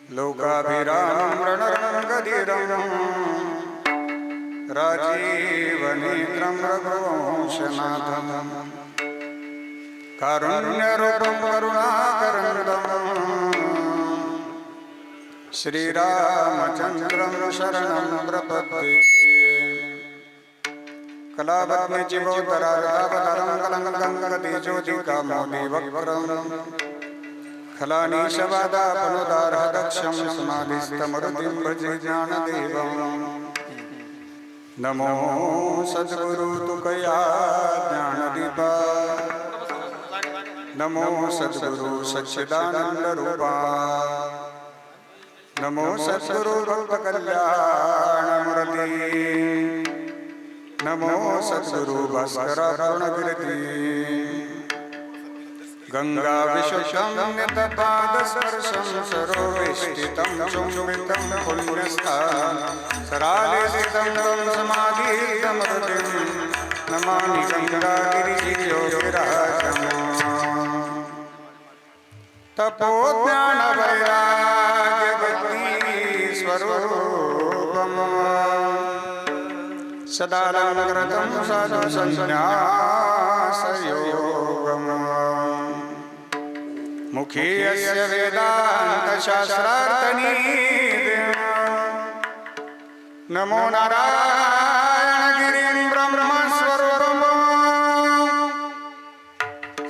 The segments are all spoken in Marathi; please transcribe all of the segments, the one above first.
लोकाभिरामं रणरङ्गधीरं राजीवनेत्रं रघुवंशनाथं कारुण्यरूपं करुणाकरन्दं श्रीरामचन्द्रं शरणं प्रपद्ये। कलावत्मचिबोधरावतारं कलङ्कगतिज्योतिकामोदिवक्त्रं खलानीशवादापनुदारहदक्षं समाधिस्थमरुतिं भजे ज्ञानदेवं। नमो सद्गुरु तुकया ज्ञानदीपा, नमो सद्गुरु सच्चिदानन्दरूपा, नमो सद्गुरु भक्तकल्याणमूर्ति, नमो सद्गुरु भास्करारुणकीर्ति। गंगा विशुद्धं नितपादस्पर्शं सरोवेष्टितं चुम्बितं पुण्यस्थानं सरालेसितं समाधितमरुतिं नमामि गंगागिरियोगिराजम्। तपोज्ञानवैराग्यभक्तिस्वरूपं सदालङ्कृतं साधुसंन्यासयोगम्। मुखे यस्य वेदान्तशास्त्रार्थनिधिं नमो नारायणगिरिं ब्रह्मस्वरूपम्।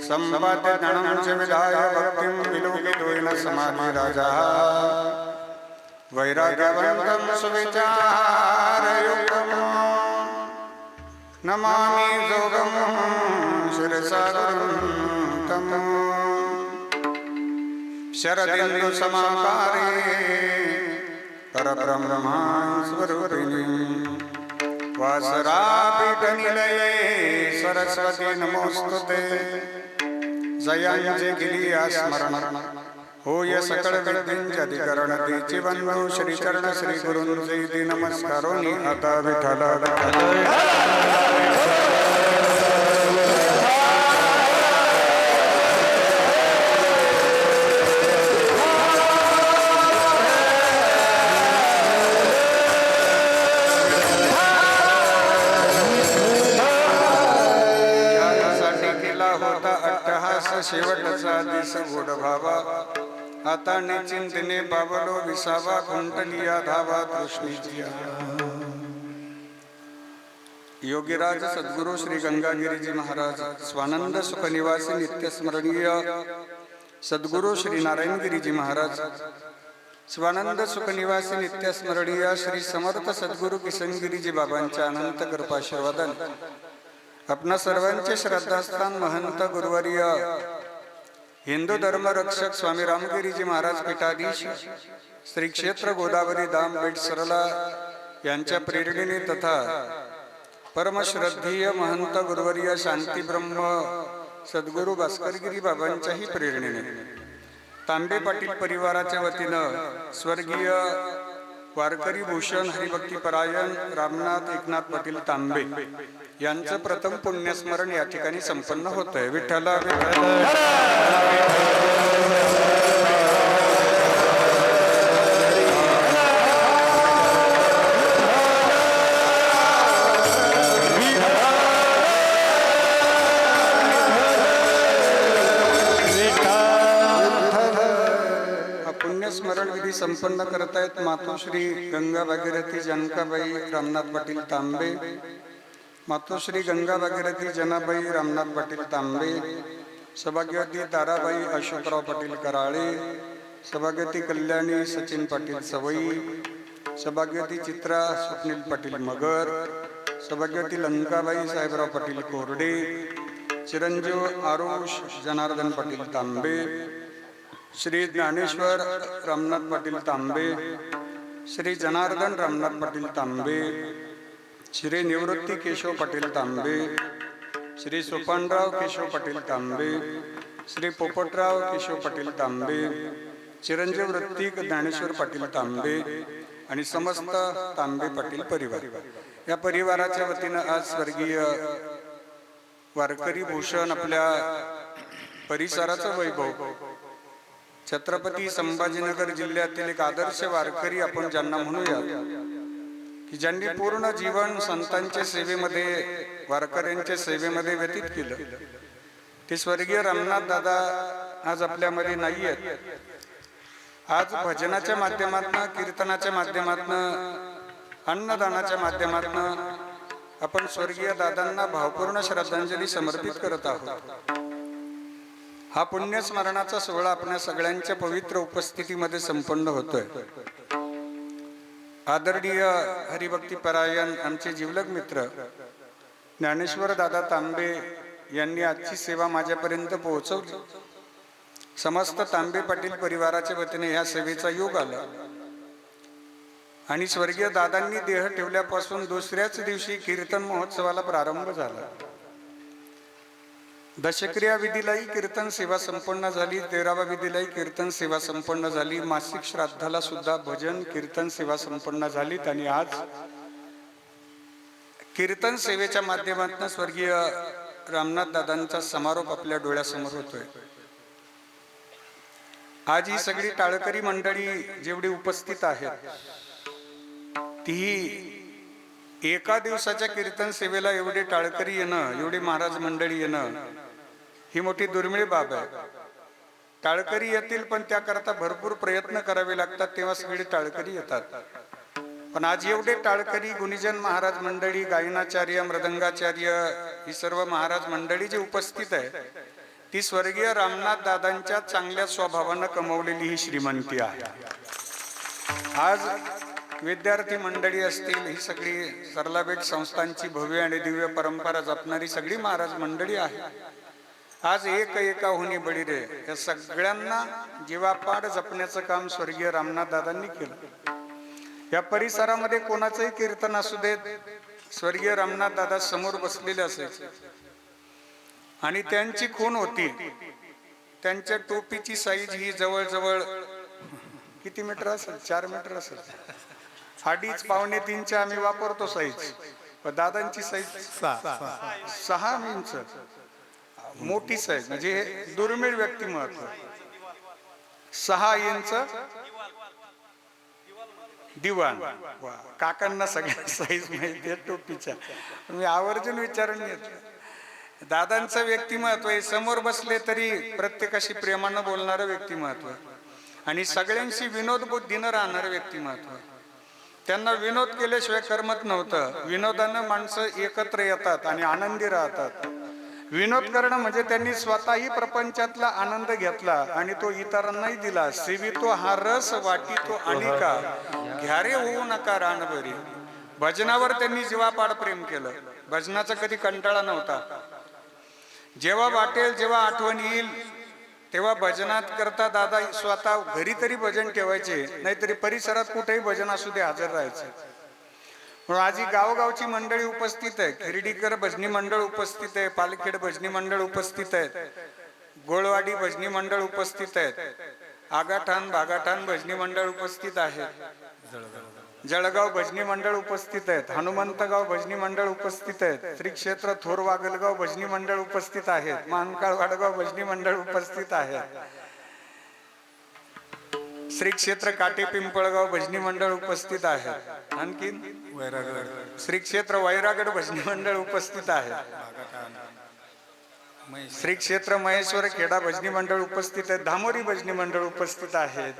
सम्पद्गणं च विधाय भक्तिं विलोकितोऽयं समाधिराजा वैराग्यवन्तं सुविचारयुक्तं नमामि जोगं शिरसा गुरुं। शरदिन्दुसमाकारे परब्रह्मस्वरूपिणी वासरापीठनिलये सरस्वती नमोस्तुते। जयाञ्जे गिरियास्मरण होय सकळ विद्येधिकरण तिची बंधू श्रीचरण श्री गुरुंचे नमस्कारोनी आता विठ्ठला शेवटचा दिस गोड भावा आता निश्चिंतने बाबलो विसावा कुंटलिया धावा कृष्णीजिया। योगीराज सद्गुरु श्री गंगागिरीजी महाराज स्वानंद सुख निवासी नित्य स्मरणीय सद्गुरु श्री नारायणगिरीजी महाराज स्वानंद सुख निवासी नित्य स्मरणीय श्री समर्थ सद्गुरु किशनगिरीजी बाबांच्या अनंत कृपाशीर्वादन आपणा सर्वांचे श्रद्धास्थान महंत गुरुवर्य हिंदू धर्म रक्षक स्वामी रामगिरीजी महाराज पीठाधीश श्री क्षेत्र गोदावरी धाम बेट सरला यांच्या प्रेरणेने तथा परमश्रद्धेय महंत गुरुवर्य शांती ब्रह्म सद्गुरु भास्करगिरी बाबांच्याही प्रेरणेने तांबे पाटील परिवाराच्या वतीनं स्वर्गीय वारकरी भूषण हरिभक्ती परायण रामनाथ एकनाथ पाटील तांबे यांचं प्रथम पुण्यस्मरण या ठिकाणी संपन्न होत आहे। विठ्ठला पुण्यस्मरण विधी संपन्न करतायत मातोश्री गंगा भागीरथी जानकाबाई रामनाथ पाटील तांबे, मातोश्री गंगा भागीरथी जनाबाई रामनाथ पाटील तांबे, सौभाग्यवती ताराबाई अशोकराव पाटील कराळे, सौभाग्यवती कल्याणी सचिन पाटील सवई, सौभाग्यवती चित्रा स्वप्नील पाटील मगर, सौभाग्यवती लंकाबाई साहेबराव पाटील कोरडे, चिरंजीव आरुष जनार्दन पाटील तांबे, श्री ज्ञानेश्वर रामनाथ पाटील तांबे, श्री जनार्दन रामनाथ पाटील तांबे, श्री निवृत्ती केशव पाटील तांबे, श्री सोपानराव केशव पाटील तांबे, श्री पोपटराव केशव पाटील तांबे, चिरंजीव ऋत्विक ज्ञानेश्वर पाटील तांबे आणि समस्त तांबे पाटील परिवार या परिवाराच्या वतीनं आज स्वर्गीय वारकरी भूषण आपल्या परिसराचं वैभव छत्रपती संभाजीनगर जिल्ह्यातील एक आदर्श वारकरी आपण ज्यांना म्हणूया, की ज्यांनी पूर्ण जीवन संतांच्या सेवेमध्ये, वारकऱ्यांच्या सेवेमध्ये व्यतीत केलं, ते स्वर्गीय रामनाथ दादा आज आपल्यामध्ये नाही आहेत. आज भजनाच्या माध्यमातून, कीर्तनाच्या माध्यमातून, अन्नदानाच्या माध्यमातून आपण स्वर्गीय दादांना भावपूर्ण श्रद्धांजली समर्पित करत आहोत. हा पुण्यस्मरणाचा सोहळा आपल्या सगळ्यांच्या पवित्र उपस्थितीमध्ये संपन्न होतोय. आदरणीय हरिभक्तीपरायण आमचे जिवलग मित्र ज्ञानेश्वर दादा तांबे यांनी आजची सेवा माझ्यापर्यंत पोहोचवली. समस्त तांबे पाटील परिवाराच्या वतीने ह्या सेवेचा योग आला आणि स्वर्गीय दादांनी देह ठेवल्यापासून दुसऱ्याच दिवशी कीर्तन महोत्सवाला प्रारंभ झाला. दशक्रिया विधीलाही कीर्तन सेवा संपन्न झाली, 13व्या विधीलाही कीर्तन सेवा संपन्न झाली, मासिक श्राद्धाला सुद्धा भजन कीर्तन सेवा संपन्न झाली. आणि आज कीर्तन सेवेच्या माध्यमातून स्वर्गीय रामनाथ दादांचा समारोप आपल्या डोळ्यासमोर होतोय. आज ही सगळी टाळकरी मंडळी जेवढी उपस्थित आहेत, ती एका दिवसाच्या कीर्तन सेवेला एवढे टाळकरी येणं, एवढी महाराज मंडळी येणं ही मोठी दुर्मिळ बाब आहे. टाळकरी येतील, पण त्याकरता भरपूर प्रयत्न करावे लागतात, तेव्हा सगळे टाळकरी येतात. पण आज एवढे टाळकरी, गुणीजन महाराज मंडळी, गायनाचार्य, मृदंगाचार्य, ही सर्व महाराज मंडळी जी उपस्थित आहे, ती स्वर्गीय रामनाथ दादांच्या चांगल्या स्वभावानं कमवलेली ही श्रीमंती आहे. आज विद्यार्थी मंडळी असतील, ही सगळी सरलाबेट संस्थांची भव्य आणि दिव्य परंपरा जपणारी सगळी महाराज मंडळी आहे. आज एक एका होणी बळी रे, या सगळ्यांना जीवापाड जपण्याचं काम स्वर्गीय रामनाथ दादांनी केलं. या परिसरामध्ये कोणाचंही कीर्तन असू देत, स्वर्गीय रामनाथ दादा समोर बसलेले असायचे आणि त्यांची खूण होती. त्यांच्या टोपीची साईज ही जवळजवळ किती मीटर असेल? 4 मीटर असेल. 2.5 पावणे 3च्या आम्ही वापरतो साईज, पण दादांची साईज 6 इंच मोठी साईज, म्हणजे दुर्मिळ व्यक्तिमत्व. 6 इंच दिवाण. वा, काकांना सगळ्या साईज माहिती आहे टोपीच्या. मी आवर्जून विचारून घेतलं. दादांचं व्यक्तिमत्व आहे, समोर बसले तरी प्रत्येकाशी प्रेमानं बोलणारं व्यक्तिमत्व आणि सगळ्यांशी विनोद बुद्धीनं राहणारं व्यक्तिमत्व. त्यांना विनोद केल्याशिवाय करमत नव्हतं. विनोदानं माणसं एकत्र येतात आणि आनंदी राहतात. विनोद करणं म्हणजे त्यांनी स्वतःही प्रपंचातला आनंद घेतला आणि तो इतरांनाही दिला. सेवितो हा रस वाटितो अनिका, घ्यारे होऊ नका रानभरी. भजनावर त्यांनी जीवापाड प्रेम केलं. भजनाचा कधी कंटाळा नव्हता. जेव्हा वाटेल, जेव्हा आठवण येईल, तेव्हा भजनात करता दादा स्वतः घरी तरी भजन ठेवायचे, नाहीतरी परिसरात कुठेही भजन असू दे हजर राहायचे. म्हणून आज ही गावगावची मंडळी उपस्थित आहे. खिरडीकर भजनी मंडळ उपस्थित आहे, पालखेड भजनी मंडळ उपस्थित आहेत, गोळवाडी भजनी मंडळ उपस्थित आहेत, आगाठाण भागाठाण भजनी मंडळ उपस्थित आहे, जळगाव भजनी मंडळ उपस्थित आहेत, हनुमंतगाव भजनी मंडळ उपस्थित आहेत, श्री क्षेत्र थोर वागलगाव भजनी मंडळ उपस्थित आहेत, मानकाळ वाडगाव भजनी मंडळ उपस्थित आहेत, श्री क्षेत्र काटे पिंपळगाव भजनी मंडळ उपस्थित आहे, आणखीन श्री क्षेत्र वैरागड भजनी मंडळ उपस्थित आहे, श्री क्षेत्र महेश्वर खेडा भजनी मंडळ उपस्थित आहे, धामोरी भजनी मंडळ उपस्थित आहेत,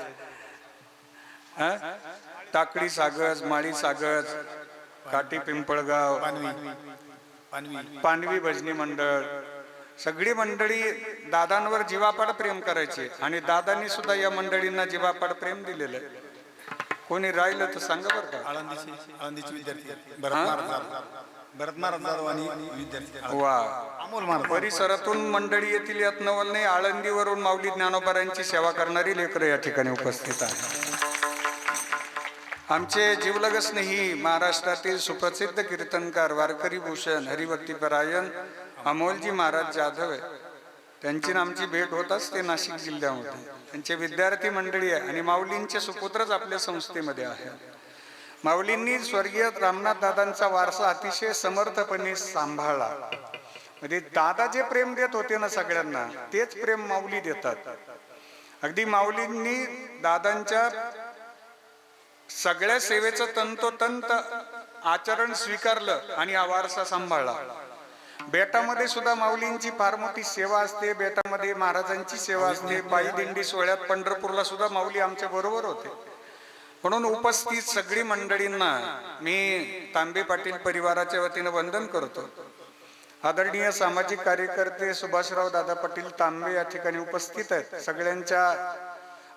टाकळी सागज, माळी सागज, काटी पिंपळगाव, पानवी भजनी मंडळ, सगळी मंडळी दादांवर जीवापाड प्रेम करायचे आणि दादांनी सुद्धा या मंडळींना जीवापाड प्रेम दिलेलं आहे. कोणी राहिलं तर सांगा बरं का. आळंदीचे विद्यार्थी भरत महाराज वा, परिसरातून मंडळी येथील यत्नवल नाही, आळंदीवरून माऊली ज्ञानोबारांची सेवा करणारी लेकरं या ठिकाणी उपस्थित आहे. आमचे जिवलग स्नेही महाराष्ट्रातील सुप्रसिद्ध कीर्तनकार वारकरी भूषण हरिभक्तीपरायण अमोलजी महाराज जाधव आहे. त्यांची आमची भेट होत असते नाशिक जिल्ह्यामध्ये. त्यांचे विद्यार्थी मंडळी आहे आणि माऊलींचे सुपुत्रच आपल्या संस्थेमध्ये आहे. माऊलींनी स्वर्गीय रामनाथ दादांचा वारसा अतिशय समर्थपणे सांभाळला. म्हणजे दादा जे प्रेम देत होते ना सगळ्यांना, तेच प्रेम माऊली देतात. अगदी माऊलींनी दादांच्या सगळ्या सेवेचं तंतोतंत आचरण स्वीकारलं आणि हा वारसा सांभाळला. बेटामध्ये सुद्धा माऊलींची फार मोठी सेवा असते. बेटामध्ये महाराजांची सेवा असते. पायी दिंडी सोहळ्यात पंढरपूरला सुद्धा माऊली आमच्या बरोबर होते. म्हणून उपस्थित सगळी मंडळींना मी तांबे पाटील परिवाराच्या वतीनं वंदन करतो. आदरणीय सामाजिक कार्यकर्ते सुभाषराव दादा पाटील तांबे या ठिकाणी उपस्थित आहेत. सगळ्यांच्या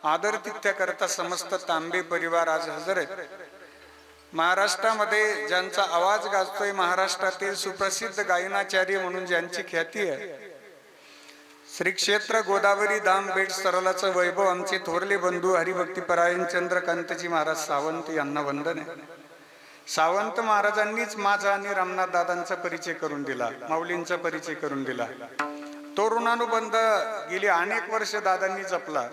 आदरातिथ्य करता समस्त तांबे परिवार आज हजर आहेत. महाराष्ट्रामध्ये ज्यांचा आवाज गाजतोय, महाराष्ट्रातील सुप्रसिद्ध गायनाचार्य म्हणून ज्यांची ख्याती आहे, श्री क्षेत्र गोदावरी धाम बेट सरलाचं वैभव आमचे थोरले बंधू हरिभक्तीपरायण चंद्रकांतजी महाराज सावंत यांना वंदन आहे. सावंत महाराजांनीच माझा आणि रामनाथ दादांचा परिचय करून दिला, माऊलींचा परिचय करून दिला. तो ऋणानुबंध गेली अनेक वर्ष दादांनी जपला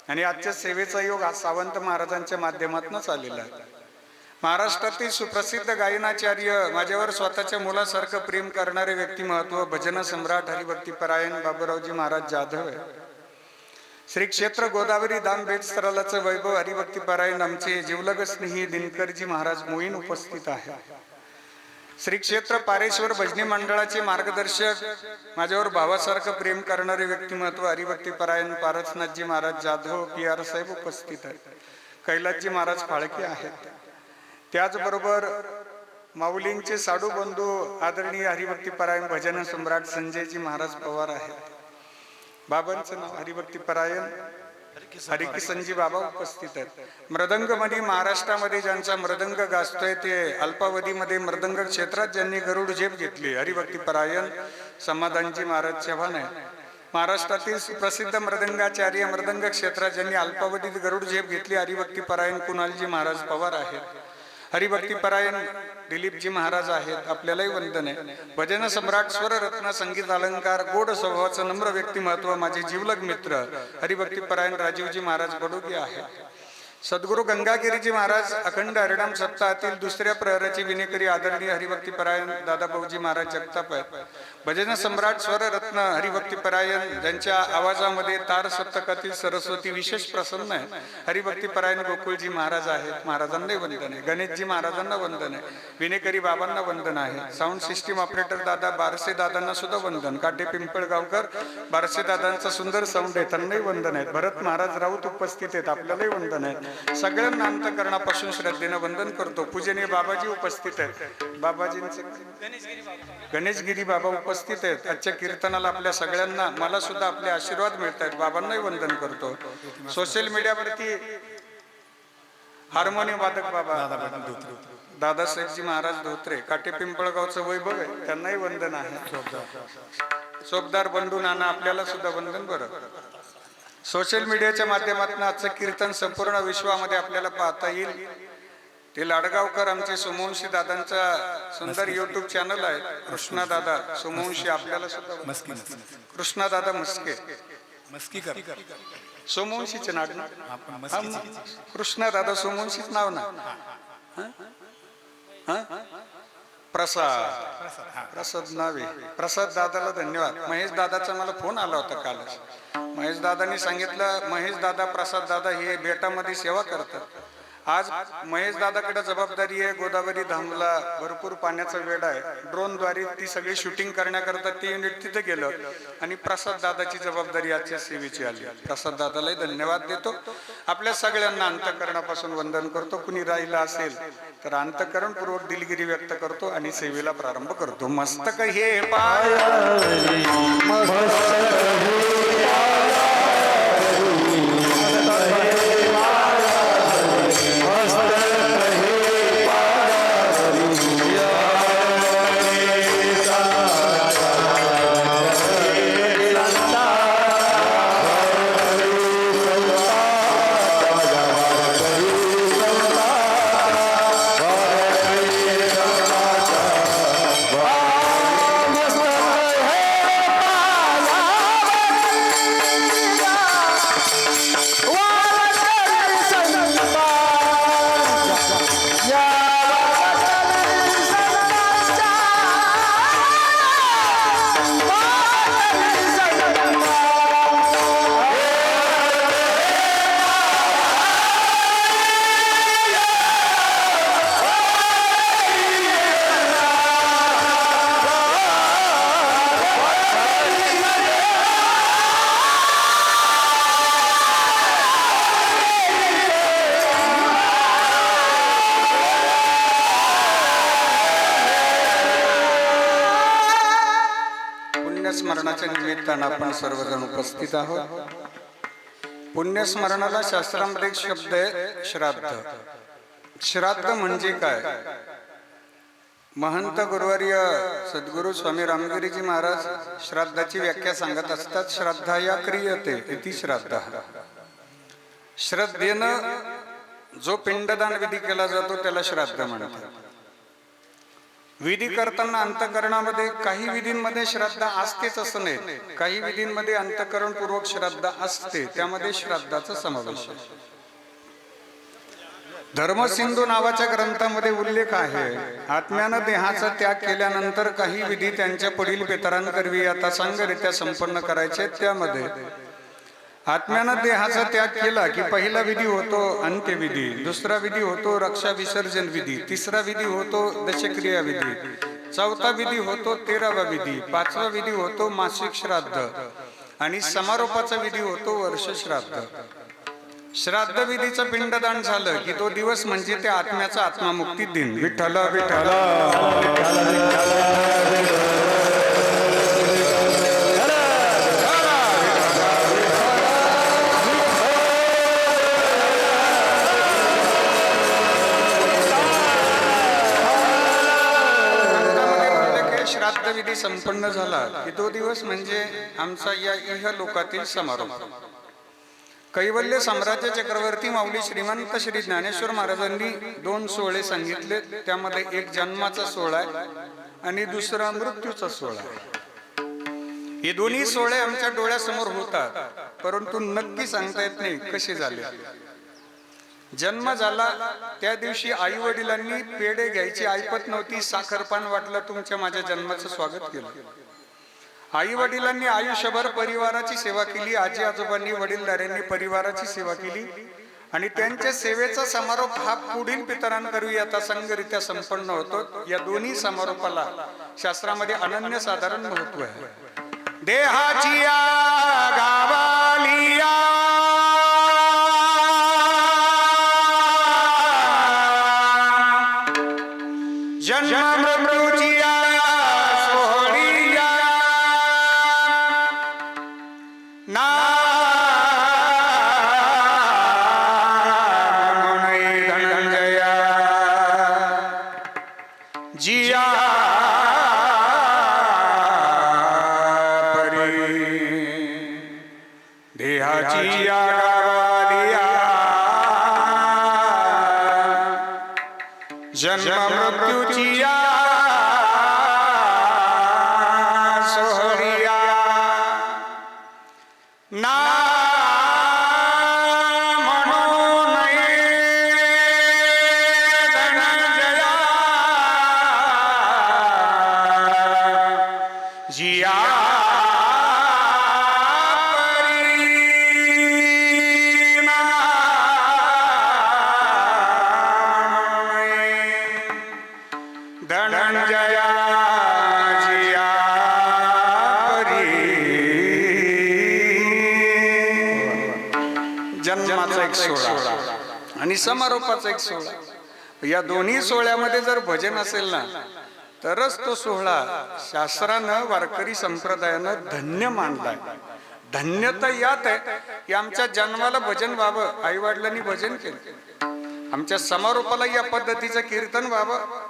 आणि आजच्या सेवेचा योग हा सावंत महाराजांच्या माध्यमातूनच आलेला आहे. महाराष्ट्रातील सुप्रसिद्ध गायनाचार्य, माझ्यावर स्वतःच्या मुलासारखं प्रेम करणारे व्यक्तिमत्व, भजन सम्राट हरिभक्तीपरायण बाबूरावजी महाराज जाधव आहे. श्री क्षेत्र गोदावरी धाम बेट सरलाचं वैभव हरिभक्तीपरायण आमचे जिवलग स्नेही दिनकरजी महाराज मोईन उपस्थित आहे. श्री क्षेत्र पारेश्वर भजनी मंडळाचे मार्गदर्शक, माझ्यावर भावासारखं प्रेम करणारे व्यक्तिमत्व हरिभक्तीपरायण पारसनाथजी महाराज जाधव PR साहेब उपस्थित आहेत. कैलासजी महाराज फाळके आहेत. त्याचबरोबर माऊलींचे साडू बंधू आदरणीय हरिभक्तीपरायण भजन सम्राट संजयजी महाराज पवार आहेत. बाबांचं नाव हरिभक्तीपरायण हरिकिसनजी बाबा उपस्थित आहेत. मृदंगमणी महाराष्ट्रामध्ये ज्यांचा मृदंग गाजतोय ते अल्पावधीमध्ये मृदंग क्षेत्रात ज्यांनी गरुड झेप घेतली, हरिभक्तीपरायण समाधानजी महाराज चव्हाण आहे. महाराष्ट्रातील प्रसिद्ध मृदंगाचार्य, मृदंग क्षेत्रात ज्यांनी अल्पावधीत गरुड झेप घेतली, हरिभक्तीपरायण कुणालजी महाराज पवार आहेत. हरिभक्तीपरायण दिलीपजी महाराज आहेत. आपल्यालाही वंदन आहे. भजन सम्राट स्वररत्न संगीत अलंकार गोड स्वभावाचं नम्र व्यक्तिमत्व, माझे जीवलग मित्र हरिभक्तीपरायण राजीवजी महाराज बडोगी आहेत. सद्गुरु गंगागिरीजी महाराज अखंड हरिनाम सप्ताहातील दुसऱ्या प्रहराची विनेकरी आदरणीय हरिभक्तीपरायण दादाभाऊजी महाराज जगताप आहेत. भजन सम्राट स्वररत्न हरिभक्तीपरायण, ज्यांच्या आवाजामध्ये तार सप्तकातील सरस्वती विशेष प्रसन्न आहे, हरिभक्तीपरायण गोकुळजी महाराज आहेत. महाराजांनाही वंदन आहे. गणेशजी महाराजांना वंदन आहे. विनेकरी बाबांना वंदन आहे. साऊंड सिस्टीम ऑपरेटर दादा बारसे दादांना सुद्धा वंदन. काटे पिंपळगावकर बारसे दादांचा सुंदर साऊंड आहे, त्यांनाही वंदन आहेत. भरत महाराज राऊत उपस्थित आहेत. आपल्यालाही वंदन आहे. सगळ्यांना अंतःकरणापासून श्रद्धेनं वंदन करतो. पूजनीय बाबाजी उपस्थित आहेत. बाबाजींचे गणेशगिरी बाबा उपस्थित आहेत. आजच्या कीर्तनाला आपल्या सगळ्यांना, मला सुद्धा आपले आशीर्वाद मिळत आहेत. बाबांनाही वंदन करतो. सोशल मीडियावरती हार्मोनियम वादक बाबा दादासाहेबजी महाराज धोत्रे, काटे पिंपळगावचं वैभव आहे, त्यांनाही वंदन आहे. सोबदार बंधू नाना, आपल्याला सुद्धा वंदन. बरं, सोशल मीडियाच्या माध्यमातून आजचं कीर्तन संपूर्ण विश्वामध्ये आपल्याला पाहता येईल. ते लाडगावकर आमचे सोमवंशी दादांचा सुंदर युट्यूब चॅनल आहे, कृष्णा दादा सोमवंशी. आपल्याला सुद्धा कृष्णा दादा मस्के सोमवंशीचे नाव, कृष्णा दादा सोमवंशीच नाव ना. प्रसाद नावे, प्रसाद दादाला धन्यवाद. महेश दादाचा मला फोन आला होता कालच. महेश दादांनी सांगितलं, महेश दादा प्रसाद दादा हे बेटामध्ये सेवा करतात. आज महेश दादाकडे जबाबदारी आहे. गोदावरी धामला भरपूर पाण्याचा वेळ आहे. ड्रोनद्वारे ती सगळी शूटिंग करण्याकरता ते युनिट तिथे गेलं आणि प्रसाद दादाची जबाबदारी आजच्या सेवेची आली. प्रसाद दादालाही धन्यवाद देतो. आपल्या सगळ्यांना अंतःकरणापासून वंदन करतो. कुणी राहिला असेल तर अंतःकरणपूर्वक दिलगिरी व्यक्त करतो आणि सेवेला प्रारंभ करतो. मस्तक हे पाय निमित्तानं आपण सर्वजण उपस्थित आहोत. पुण्यस्मरणाला शास्त्रामध्ये एक शब्द आहे श्राद्ध. श्राद्ध म्हणजे काय? महंत गुरुवर्य सद्गुरु स्वामी रामगिरीजी महाराज श्राद्धाची व्याख्या सांगत असतात. श्राद्धाया क्रियते इति श्राद्ध. श्रद्धेनं जो पिंडदान विधी केला जातो त्याला श्राद्ध म्हणतात. विधी करताना अंतःकरणामध्ये काही विधींमध्ये श्रद्धा असतेच असं नाही, काही विधींमध्ये अंतःकरणपूर्वक श्रद्धा असते, त्यामध्ये श्राद्धाचा समावेश आहे. धर्मसिंधू नावाच्या ग्रंथामध्ये उल्लेख आहे, आत्म्यानं देहाचा त्याग केल्यानंतर काही विधी त्यांच्या पुढील पितरांकरवी यथासांगरित्या संपन्न करायचे. त्यामध्ये आत्म्यानं देहाचा त्याग केला की पहिला विधी होतो अंत्यविधी, दुसरा विधी होतो रक्षा विसर्जन विधी, तिसरा विधी होतो दशक्रिया विधी, चौथा विधी होतो 13वा विधी, 5वा विधी होतो मासिक श्राद्ध आणि समारोपाचा विधी होतो वर्ष श्राद्ध. श्राद्ध विधीचं पिंडदान झालं की तो दिवस म्हणजे त्या आत्म्याचा आत्मामुक्ती दिन. विठ्ठल विठ्ठल श्राद्ध विधी संपन्न झाला की तो दिवस म्हणजे आमचा या इहलोकातील समारोप. कैवल्य साम्राज्य चक्रवर्ती माऊली श्रीमंत श्री ज्ञानेश्वर महाराजांनी 2 सोहळे सांगितले. त्यामध्ये एक जन्माचा सोहळा आहे आणि दुसरा मृत्यूचा सोहळा आहे. हे दोन्ही सोहळे आमच्या डोळ्यासमोर होतात, परंतु नक्की सांगता येत नाही कसे झाले. जन्म झाला त्या दिवशी आई वडिलांनी पेढे घ्यायची ऐपत नव्हती, साखरपान वाटलं, तुमच्या माझ्या जन्माचं स्वागत केलं. आई वडिलांनी आयुष्यभर परिवाराची सेवा केली, आजी आजोबांनी वडीलधाऱ्यांनी परिवाराची सेवा केली आणि त्यांच्या सेवेचा समारोप हा पुढील पितरांकरवी यथासांगरित्या संपन्न होतो. या दोन्ही समारोपाला शास्त्रामध्ये अनन्यसाधारण महत्व आहे. देहाची गावालिया जन्म मृत्यूचिया सोहळिया ना धनंजया जिया परी देहाची गावालिया जन्म मृत्यूचिया सोहळिया ना म्हणू नये धनंजया जिया धनंजया जिया जन्माचा एक सोहळा आणि समारोपाचा एक सोहळा. या दोन्ही सोहळ्यामध्ये जर भजन असेल ना तरच तो सोहळा शास्त्रानं वारकरी संप्रदायानं धन्य मानलाय. धन्यता यात आहे की आमच्या जन्माला भजन व्हावं, आई वडिलांनी भजन केलं, आमच्या समारोपाला या पद्धतीचं कीर्तन व्हावं.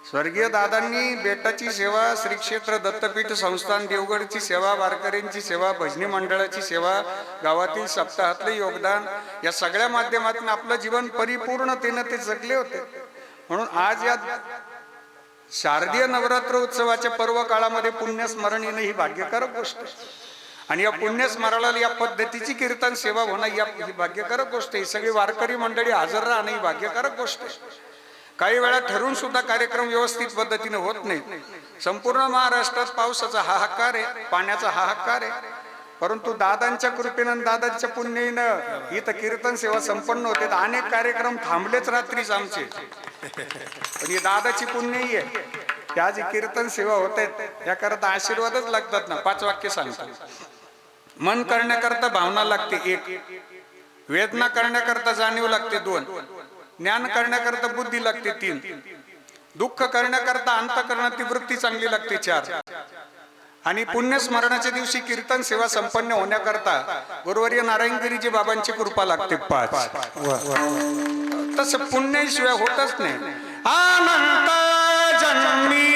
स्वर्गीय दादांनी बेटाची सेवा, श्री क्षेत्र दत्तपीठ संस्थान देवगडची सेवा, वारकऱ्यांची सेवा, भजनी मंडळाची सेवा, गावातील सप्ताहातले योगदान, या सगळ्या माध्यमातून आपलं जीवन परिपूर्णतेनं ते जगले होते. म्हणून आज या शारदीय नवरात्र उत्सवाच्या पर्व काळामध्ये पुण्यस्मरण येणं ही भाग्यकारक गोष्ट आहे. आणि या पुण्यस्मरणाला या पद्धतीची कीर्तन सेवा होणं ही भाग्यकारक गोष्ट आहे. सगळी वारकरी मंडळी हजर राहणं ही भाग्यकारक गोष्ट आहे. काही वेळा ठरवून सुद्धा कार्यक्रम व्यवस्थित पद्धतीने होत नाही. संपूर्ण महाराष्ट्रात पावसाचा हाहाकार आहे, पाण्याचा हाहाकार आहे, परंतु दादांच्या कृपेनं दादांच्या पुण्याईनं इथं कीर्तन सेवा संपन्न होते. अनेक कार्यक्रम थांबलेच रात्रीच आमचे, पण ही दादाची पुण्याई आहे की आज कीर्तन सेवा होत आहेत. याकरता आशीर्वादच लागतात ना. 5 वाक्य सांगतात. मन करण्याकरता भावना लागते 1, वेदना करण्याकरता जाणीव लागते 2, ज्ञान करण्याकरता बुद्धी लागते 3, दुःख करण्याकरता अंतःकरणाची वृत्ती चांगली लागते 4, आणि पुण्यस्मरणाच्या दिवशी कीर्तन सेवा संपन्न होण्याकरता गुरुवर्य नारायणगिरीजी बाबांची कृपा लागते 5. तसं पुण्याशिवाय होतच नाही. अनंत जन्मी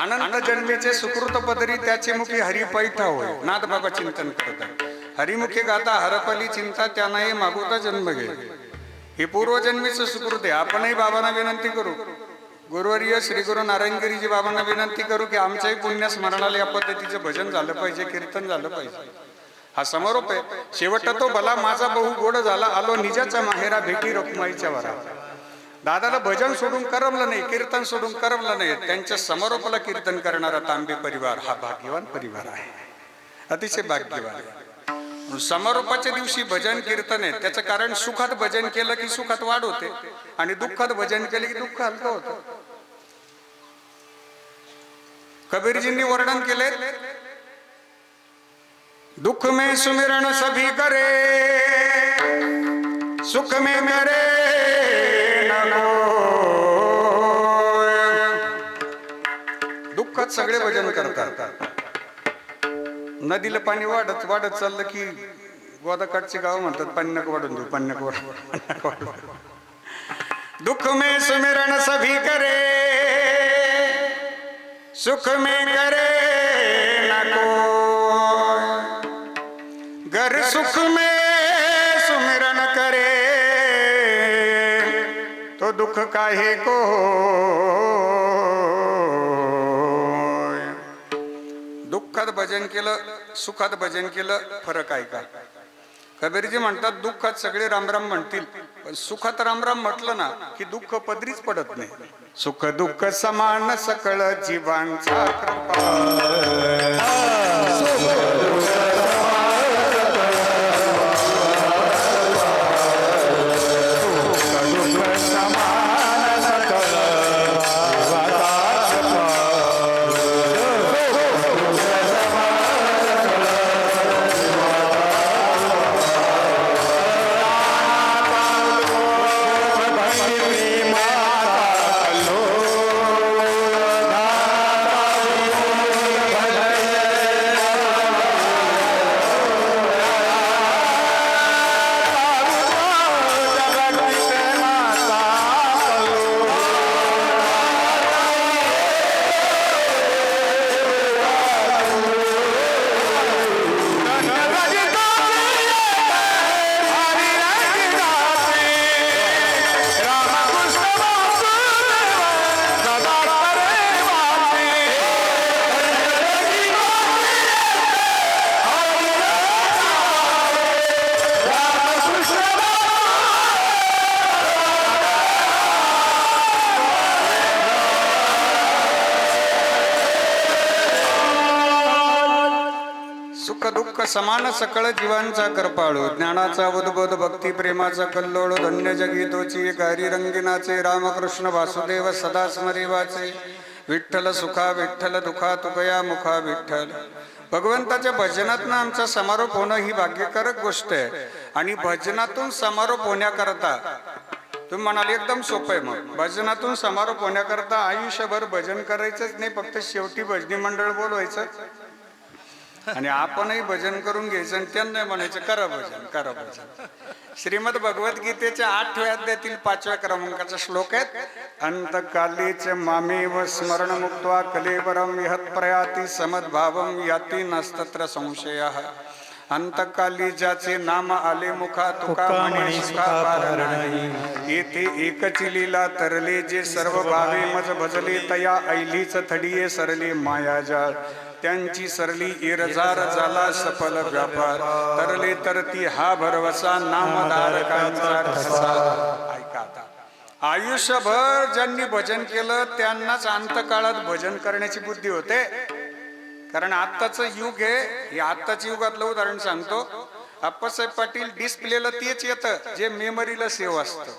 अनंत जन्मीचे सुकृत पदरी त्याचे मुखी हरिपैठा होय. नाथ बाबा चिंतन करतात. हरिमुखे गाता हरपली चिंता त्यांनाही मागुता जन्म घे. हे पूर्वजन्मीचं सुकृत आहे. आपणही बाबांना विनंती करू, गुरुवर्य श्री गुरु नारायणगिरीजी बाबांना विनंती करू की आमच्याही पुण्य स्मरणाला या पद्धतीचं भजन झालं पाहिजे, कीर्तन झालं पाहिजे. हा समारोप आहे. शेवट तो भला माझा बहु गोड झाला, आलो निजाच्या माहेरा भेटी रखुमाईच्या वरा. दादाला भजन सोडून करमलं नाही, कीर्तन सोडून करमलं नाही. त्यांच्या समारोपाला कीर्तन करणारा तांबे परिवार हा भाग्यवान परिवार आहे, अतिशय भाग्यवान. समारोपाच्या दिवशी भजन कीर्तन आहे. त्याचं कारण सुखात भजन केलं की सुखात वाढ होते आणि दुःखात भजन केलं की दुःख हलकं होतं. कबीरजींनी वर्णन केले, दुख में सुमिरन सभी करे, सुख में करे दुःखात सगळे भजन करतात. नदीला पाणी वाढत वाढत चाललं की गोदाकाठचे गाव म्हणतात पाणी नको वाढून देऊ, पाणी नको वाढून. दुःख में सुमिरन सभी करे, सुख में करे नको. घर सुख में सुमिरन करे तो दुख काहे को. दुःखात भजन केलं, सुखात भजन केलं, फरक आहे का? कबीरजी म्हणतात दुःखात सगळे रामराम म्हणतील, पण सुखात रामराम म्हटलं ना की दुःख पदरीच पडत नाही. सुख दुःख समान सकळ जीवांचा कृपा. सुख समान सकळ जीवांचा करपाळू ज्ञानाचा उद्बोध भक्ती प्रेमाचा कल्लोळ धन्य जगी तोची गारी रंगिनाचे रामकृष्ण वासुदेव सदा स्मरिवाचे विठ्ठल सुखा विठ्ठल दुखा तुकया मुखा विठ्ठल. भगवंताच्या भजनातनं आमचा समारोप होणं ही भाग्यकारक गोष्ट आहे. आणि भजनातून समारोप होण्याकरता तुम्ही म्हणाले एकदम सोपं आहे. मग भजनातून समारोप होण्याकरता आयुष्यभर भजन करायचंच नाही, फक्त शेवटी भजनी मंडळ बोलवायचं आणि आपणही भजन करून घ्यायचं आणि त्यांना म्हणायचं करा भजन करा भजन. श्रीमद भगवद्गीतेच्या 8व्या अध्यायातील 5व्या क्रमांकाचा श्लोक आहे. अंतकालीच मामेव स्मरण मुक्त्वा कलेवरम यहत प्रयाती समद्भावम याती नस्तत्र संशयः. अंतकाली ज्याचे नाम आले मुखा तुका म्हणे सुखा पार नाही. येथे एकची लीला तरले जे सर्व भावे मज भजले तया ऐलीच थडिये सरले मायाजाळ. त्यांची सरली इरजार झाला सफल व्यापार तरले तरती हा भरवसा नामधारकांचा ठसा. ऐका आता, आयुष्यभर ज्यांनी भजन केलं त्यांनाच अंतकाळात भजन करण्याची बुद्धी होते. कारण आत्ताचं युग आहे, हे आत्ताच्या युगातलं उदाहरण सांगतो. अप्पासाहेब पाटील डिस्प्लेला तेच येतं जे मेमरीला सेव्ह असतं.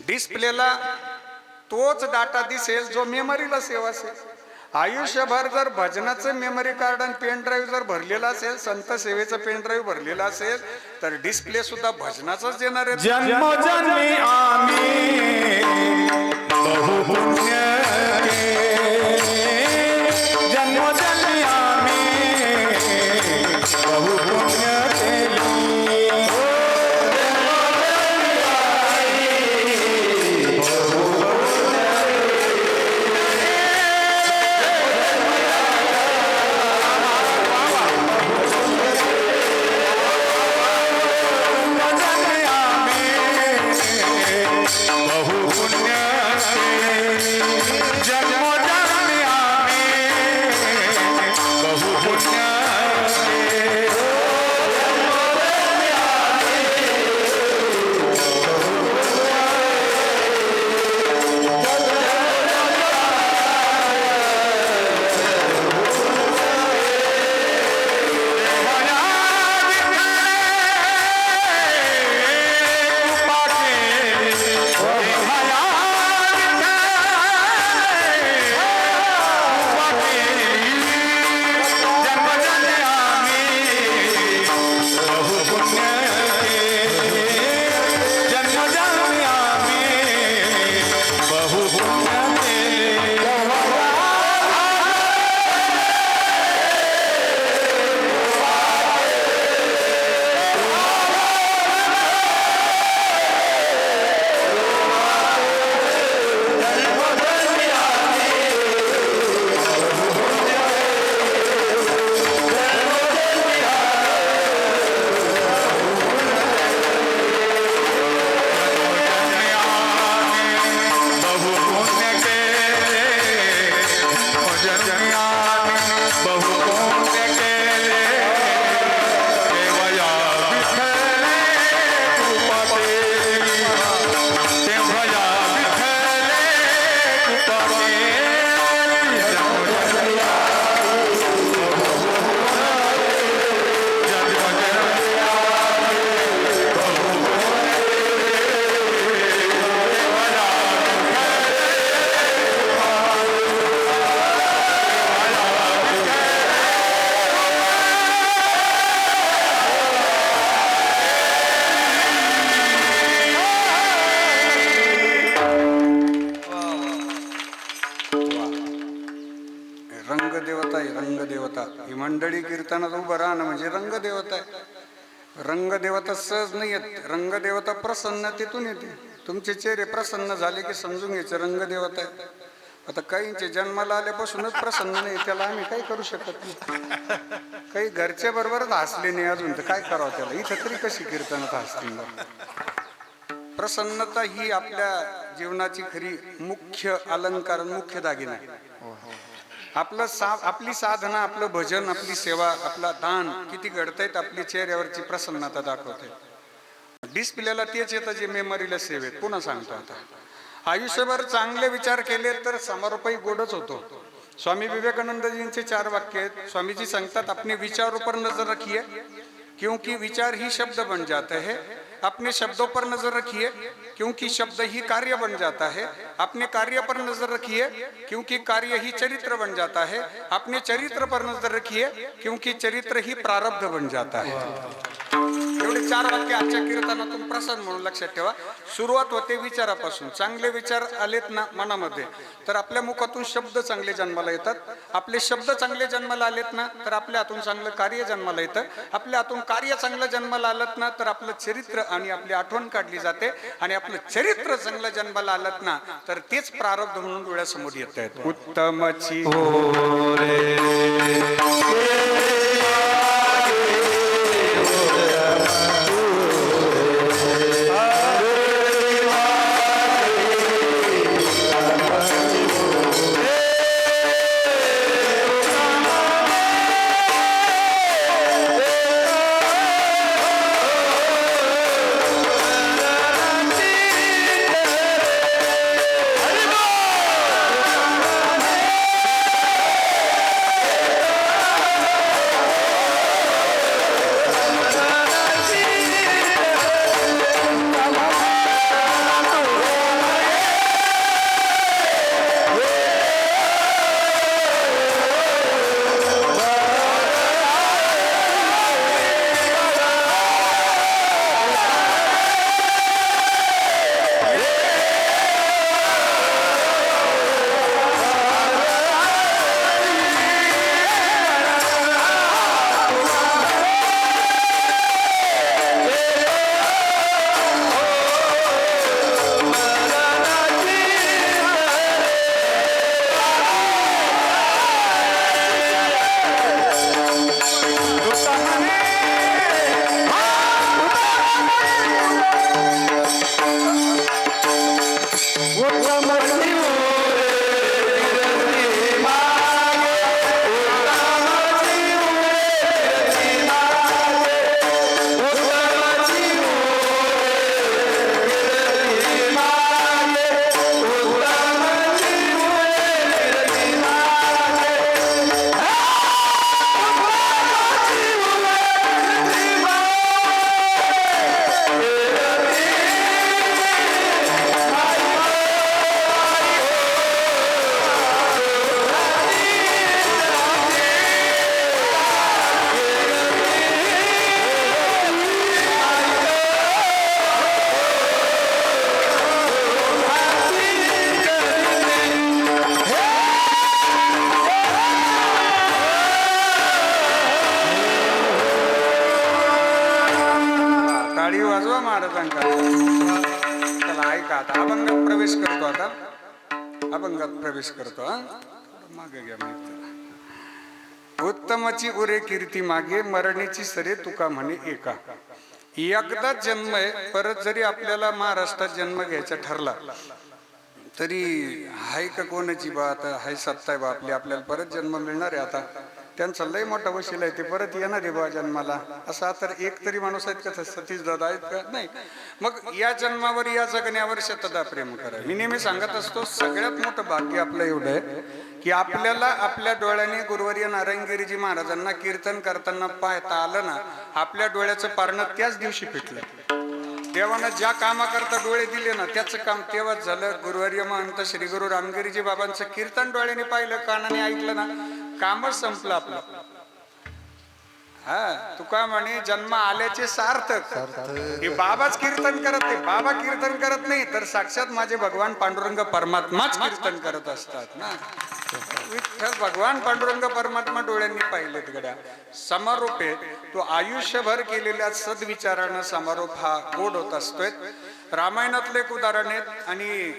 डिस्प्लेला तोच डाटा दिसेल जो मेमरीला सेव्ह असेल. आयुष्यभर जर भजनाचं मेमरी कार्ड आणि पेन ड्राईव्ह जर भरलेला असेल, संत सेवेचं पेन ड्राईव्ह भरलेला असेल, तर डिस्प्ले सुद्धा भजनाचाच देणार आहे. जन्मोजन्मी आम्ही बहु पुण्य जन्मोजन्मी आम्ही बहु पुण्य ही मंडळी कीर्तनात उभं राहणं म्हणजे रंगदेवता आहे. रंगदेवता सहज नाही येत, रंगदेवता प्रसन्नतेतून येते. तुमचे चेहरे प्रसन्न झाले की समजून घ्यायचं रंगदेवता आहे. आता काहींचे जन्माला आल्यापासूनच प्रसन्न नाही, त्याला आम्ही काही करू शकत नाही. काही घरच्या बरोबरच हसले नाही अजून, तर काय करावं त्याला. इथं तरी कशी कीर्तनात हसतील. प्रसन्नता ही आपल्या जीवनाची खरी मुख्य अलंकार, मुख्य दागिना आहे. आपली साधना, आपलं भजन, आपली सेवा, आपला दान किती घडतायत आपली चेहऱ्यावरची प्रसन्नता दाखवते. डिस्प्लेला तेच येतं जे मेमरीला सेव्ह आहेत. पुन्हा सांगतो, आता आयुष्यभर चांगले विचार केले तर समारोपही गोडच होतो. स्वामी विवेकानंद जी के 4 वाक्य हैं। स्वामी जी सांगतात अपने विचारों पर नजर रखिए क्योंकि विचार ही शब्द बन जाते हैं। अपने शब्दों पर नजर रखिए क्योंकि शब्द ही कार्य बन जाता है। अपने कार्य पर नजर रखिए क्योंकि कार्य ही चरित्र बन जाता है। अपने चरित्र पर नजर रखिए क्योंकि चरित्र ही प्रारब्ध बन जाता है। एवढे 4 वाक्य आजच्या कीर्तनातून प्रसन्न म्हणून लक्षात ठेवा। सुरुवात होते विचारापासून। चांगले विचार आलेत ना मनामध्ये तर आपल्या मुखातून शब्द चांगले जन्माला येतात। आपले शब्द चांगले जन्माला आलेत ना तर आपल्या हातून चांगलं कार्य जन्माला येतं। आपल्या हातून कार्य चांगलं जन्माला आलत ना तर आपलं चरित्र आणि आपली आठवण काढली जाते आणि आपलं चरित्र चांगलं जन्माला आलत ना तर तेच प्रारब्ध म्हणून डोळ्यासमोर येतं। उत्तमची टाळी वाजवा महाराजांका। चला ऐका आता अभंगात प्रवेश करतो। आता अभंगात प्रवेश करतो। मागे घ्या माहिती। उत्तमाची उरे कीर्ती मागे मरणीची सरे तुका म्हणे एका। एकदा जन्म आहे परत जरी आपल्याला महाराष्ट्रात जन्म घ्यायचा ठरला तरी हाय का कोणाची बात हाय सत्ता आहे बा आपली आपल्याला परत जन्म मिळणार आहे। आता त्यांचा लय मोठा वशील आहे ते परत येणार आहे बा जन्माला असा तर एक तरी माणूस आहेत का सतीश दादा आहेत का नाही। मग या जन्मावर या जगण्यावर शतदा प्रेम करा। मी नेहमी सांगत असतो सगळ्यात मोठं भाग्य आपलं एवढं आहे की आपल्याला आपल्या डोळ्याने गुरुवर्य नारायणगिरीजी महाराजांना कीर्तन करताना पाहता आलं ना आपल्या डोळ्याचं पारणं त्याच दिवशी फिटलं। देवानं ज्या कामाकरता डोळे दिले ना त्याचं काम तेव्हाच झालं। गुरुवर्य महंत श्री गुरु रामगिरीजी बाबांचं कीर्तन डोळ्याने पाहिलं कानाने ऐकलं ना कामच संपलं आपलं। हा तुका म्हणे जन्म आल्याचे सार्थक। हे बाबाच कीर्तन करत नाही। बाबा कीर्तन करत नाही तर साक्षात माझे भगवान पांडुरंग परमात्माच कीर्तन करत असतात ना। विठ्ठल भगवान पांडुरंग परमात्मा डोळ्यांनी पाहिलेत गड्या। समारोप आहे तो आयुष्यभर केलेल्या सद्विचारानं समारोप हा गोड होत असतोय। रामायणातले एक उदाहरण आहेत आणि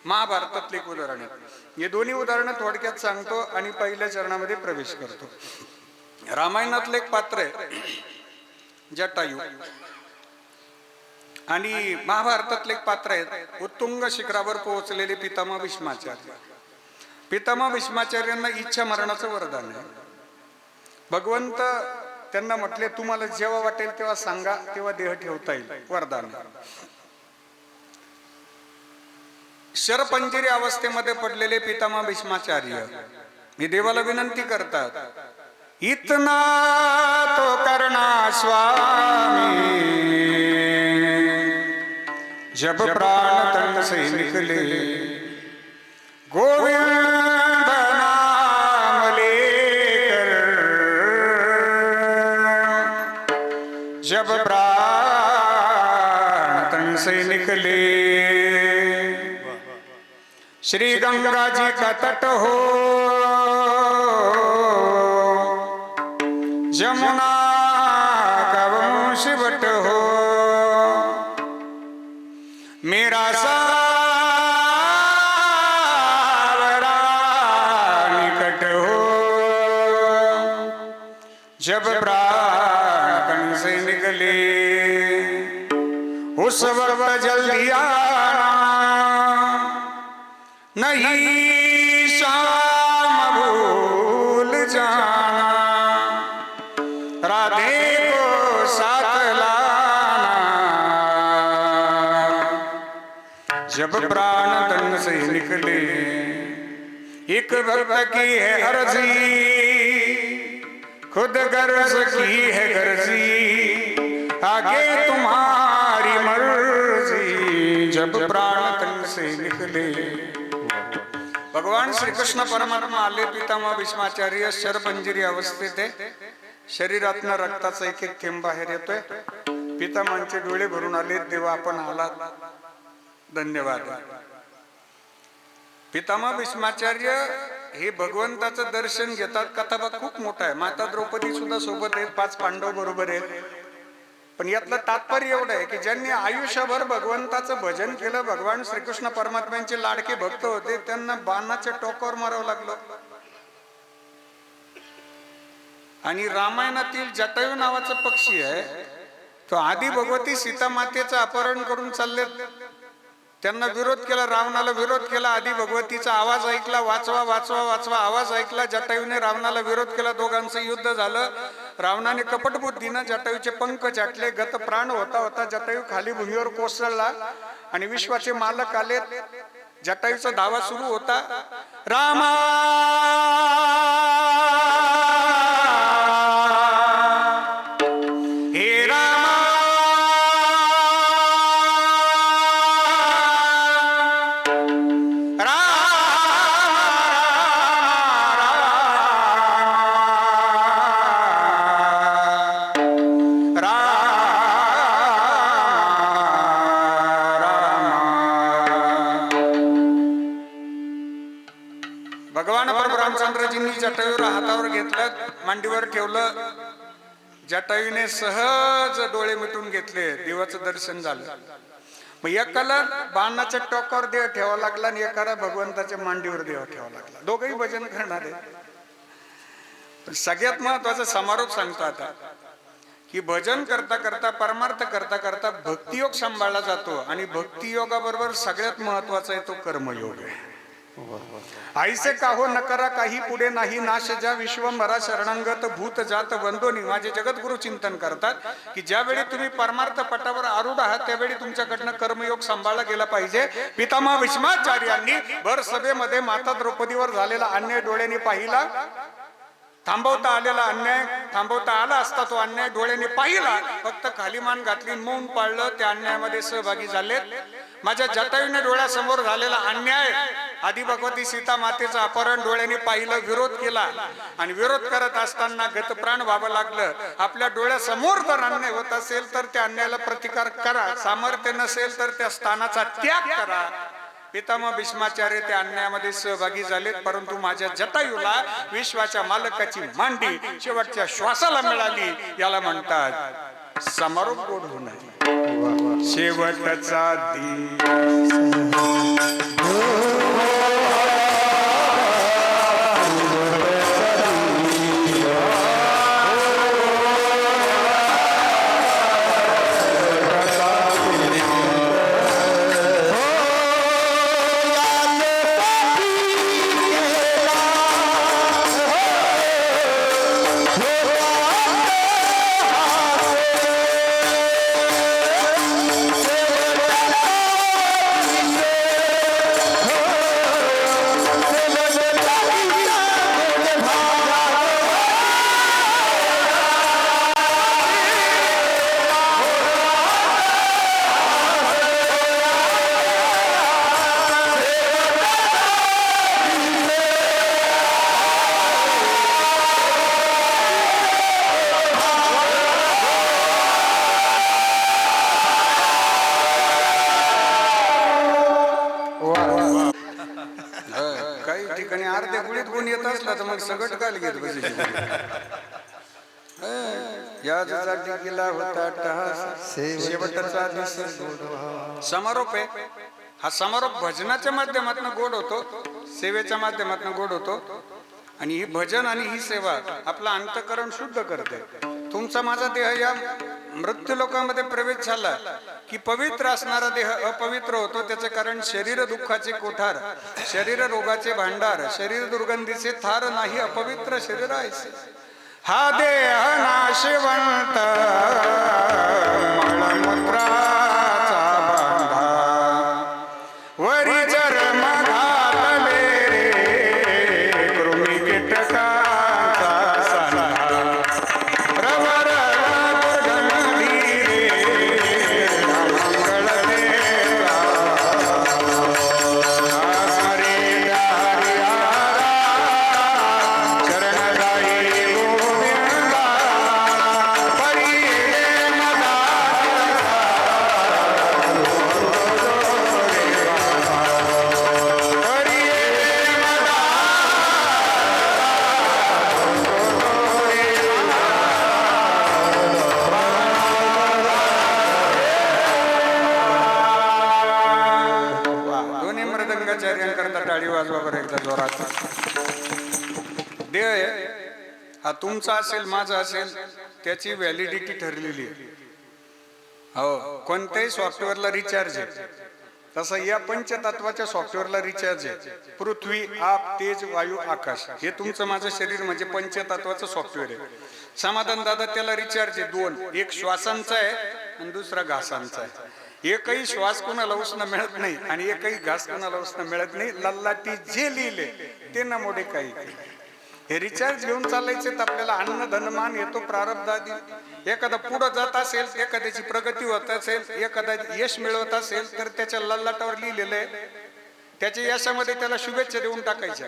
महाभारतातले एक उदाहरण आहे। हे दोन्ही उदाहरणं थोडक्यात सांगतो आणि पहिल्या चरणामध्ये प्रवेश करतो। रामायणातलं एक पात्र आहे जटायू आणि महाभारतातले एक पात्र आहे उत्तुंग शिखरावर पोहोचलेले पितामह भीष्माचार्य। पितामह भीष्माचार्यांना इच्छा मरणाचं वरदान आहे। भगवंत त्यांना म्हटले तुम्हाला जेव्हा वाटेल तेव्हा सांगा तेव्हा देह ठेवता येईल वरदान। शरपंजिरी अवस्थेमध्ये पडलेले पितामह भीष्माचार्य मी देवाला विनंती करतात, इतना तो करना स्वामी, जब प्राण तन से निकले गोविंद नाम लेकर, जब प्राण तन से निकले। श्री गंगा जी का तट हो, जमुना का वंशवट हो, मेरा सावरा निकट हो, जब प्राण तन से निकले उस वक्त जल्दी आना, नहीं शाम भूल जाना, राधे को साथ लाना, जब प्राण तन से निकले। एक भक्त की है अर्जी, खुद गर्ज की है गर्जी, आगे तुम्हारी मर्जी, जब प्राण तन से निकले। भगवान श्री कृष्ण परमात्मा आले, पितामह भीष्माचार्य शरपंजिरी अवस्थेत आहे, शरीरातनं रक्ताचा एक एक थेंब बाहेर येतोय, पितामहांचे डोळे भरून आले, देवा आपण आलात, धन्यवाद। पितामह भीष्माचार्य हे भगवंताचं दर्शन घेतात, कथाभाग खूप मोठा आहे, माता द्रौपदी सुद्धा सोबत आहेत, 5 पांडव बरोबर आहेत, पण यातलं तात्पर्य एवढं आहे की ज्यांनी आयुष्यभर भगवंताचं भजन केलं, भगवान श्रीकृष्ण परमात्म्यांचे लाडके भक्त होते, त्यांना बाणाच्या टोकावर मारावं लागलं। आणि रामायणातील जटायू नावाचा पक्षी आहे, तो आधी भगवती सीता मातेचं अपहरण करून चालले, त्यांना विरोध केला, रावणाला विरोध केला, आधी भगवतीचा आवाज ऐकला, वाचवा वाचवा वाचवा आवाज ऐकला, जटायूने रावणाला विरोध केला, दोघांचं युद्ध झालं, रावणाने कपट बुद्धीनं जटायूचे पंख छाटले, गत प्राण होता होता जटायू खाली भूमीवर कोसळला आणि विश्वाचे मालक आले, जटायूचा धावा सुरू होता, रामा हे रामा जटायूला हातावर घेतलं, मांडीवर ठेवलं, जटायूने सहज डोळे मिटून घेतले, देवाचं दर्शन झालं। मग एकाला बाणाच्या टोकावर देव ठेवावा लागला आणि एकाला भगवंताच्या मांडीवर देव ठेवावा लागला, दोघंही भजन करणारे। सगळ्यात महत्वाचा समारोप सांगतो आता की भजन करता करता, परमार्थ करता करता भक्तियोग सांभाळला जातो, आणि भक्तियोगाबरोबर सगळ्यात महत्वाचा आहे तो कर्मयोग आहे। आईसे काहो न करा काही पुढे नाही नाश, ज्या विश्वंभरा शरणांगत भूत जात वंदोनी। माझे जगद्गुरु चिंतन करतात की ज्यावेळी तुम्ही परमार्थ पटावर आरूढ आहात, त्यावेळी तुमच्याकडनं कर्मयोग सांभाळला गेला पाहिजे। पितामह भीष्माचार्यांनी भर सभेमध्ये माता द्रौपदीवर झालेला अन्याय डोळ्यांनी पाहिला, थांबवता आलेला अन्याय थांबवता आला असता तो अन्याय डोळ्यांनी पाहिला, फक्त खाली मान घातली, मौन पाळलं, त्या अन्यायामध्ये सहभागी झालेत। माझ्या जटायूने डोळ्यासमोर झालेला अन्याय, आधी भगवती सीता मातेचं अपहरण डोळ्यांनी पाहिलं, विरोध केला, आणि विरोध करत असताना गतप्राण व्हावं लागलं। आपल्या डोळ्यासमोर जर अन्याय होत असेल तर त्या अन्यायाला प्रतिकार करा, सामर्थ्य नसेल तर त्या स्थानाचा त्याग करा। पितामह भीष्माचार्य त्या अन्यायामध्ये सहभागी झालेत, परंतु माझ्या जटायूला विश्वाच्या मालकाची मांडी शेवटच्या श्वासाला मिळाली, याला म्हणतात समारोप गोड होणार। शेवटचा नसला तर मग सगळं काल घेत बसायची. या जगात गेला होता अट्टहास, शेवटचा दिवस समारोप आहे. हा समारोप भजनाच्या माध्यमातून गोड होतो, सेवेच्या माध्यमातून गोड होतो. आणि ही भजन आणि ही सेवा आपलं अंतःकरण शुद्ध करते. तुमचा माझा देह या मृत्यू लोकांमध्ये प्रवेश झाला की पवित्र असणारा देह अपवित्र होतो. त्याचे कारण शरीर दुःखाचे कोठार, शरीर रोगाचे भांडार, शरीर दुर्गंधीचे थार नाही अपवित्र शरीर आहे. हा देह नाशवंत मळमूत्राचा बांधा, वरी चर्म घातले रे कृमी कीटकांचा सांधा, रवर दुर्गंधी रे मंगळ देवा, स्मरे हरिहरा चरण गाई गोविंदा, परी मदा दोन्ही मृदंगाचार्यांकरता टाळी वाजवा बरं एकदा जोरात. देह हा तुमचा असेल माझा असेल त्याची व्हॅलिडिटी ठरलेली आहे. हो, कोणत्याही सॉफ्टवेअरला रिचार्ज आहे तसं या पंचतत्वाच्या सॉफ्टवेअरला रिचार्ज आहे. पृथ्वी, आप, तेज, वायू, आकाश हे तुमचं माझं शरीर म्हणजे पंचतत्वाचं सॉफ्टवेअर आहे. समाधान दादा त्याला रिचार्ज आहे दोन, एक श्वासांचा आहे आणि दुसरा घासांचा आहे. एकही श्वास कोणाला उसणं मिळत नाही आणि एकही घास कोणाला उसणं मिळत नाही. लल्लाटी जे लिहिले ते न मोठे काही. हे रिचार्ज घेऊन चालायचे तर आपल्याला अन्न धनमान येतो प्रारब्धादी. एखादा पुढं जात असेल, एखाद्याची प्रगती होत असेल, एखादा यश मिळवत असेल तर त्याच्या लल्लाटावर लिहिलेलं आहे. त्याच्या यशामध्ये त्याला शुभेच्छा देऊन टाकायच्या.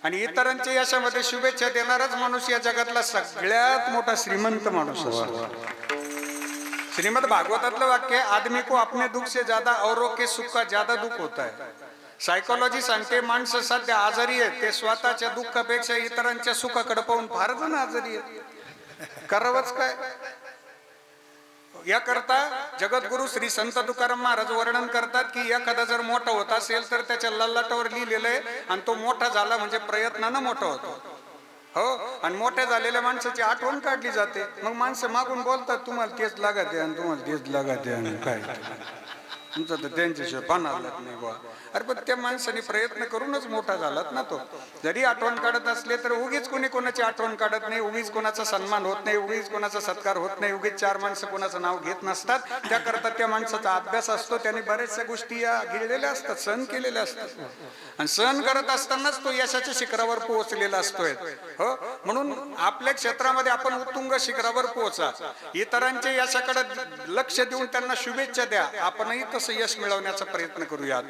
आणि इतरांच्या यशामध्ये शुभेच्छा देणाराच माणूस या जगातला सगळ्यात मोठा श्रीमंत माणूस असतो. श्रीमद भागवतातलं वाक्य, आदमी को अपने दुख से ज्यादा औरों के सुख का ज्यादा दुख होता है. सायकोलॉजी सांगते माणसं सध्या आजारी आहे ते स्वतःच्या दुःखापेक्षा इतरांच्या सुखाकडे पाहून फार जण आजारी आहेत. करावंच काय. याकरता जगद्गुरु श्री संत तुकाराम महाराज वर्णन करतात की एखादा जर मोठा होत असेल तर त्याच्या ललाटावर लिहिलेलं आहे आणि तो मोठा झाला म्हणजे प्रयत्नानं मोठा होतो. हो, आणि मोठ्या झालेल्या माणसाची आठवण काढली जाते. मग माणसं मागून बोलतात तुम्हाला तेच लागत आहे आणि तुम्हाला तेच लागत आहे आणि काय तुमचं तर त्यांच्याशिवाय पाना लागत नाही बा. अरे पण त्या माणसाने प्रयत्न करूनच मोठा झालात ना तो. जरी आठवण काढत असले तर उगीच कोणी कोणाची आठवण काढत नाही, उगीच कोणाचा सन्मान होत नाही, उगीच कोणाचा सत्कार होत नाही, उगीच चार माणसं कोणाचं नाव घेत नसतात. त्याकरता त्या माणसाचा अभ्यास असतो. त्याने बऱ्याचशा गोष्टी या गिळलेल्या असतात, सहन केलेल्या असतात आणि सहन करत असतानाच तो यशाच्या शिखरावर पोहोचलेला असतोय. हो, म्हणून आपल्या क्षेत्रामध्ये आपण उत्तुंग शिखरावर पोहोचा. इतरांच्या यशाकडे लक्ष देऊन त्यांना शुभेच्छा द्या. आपणही तसं यश मिळवण्याचा प्रयत्न करूयात.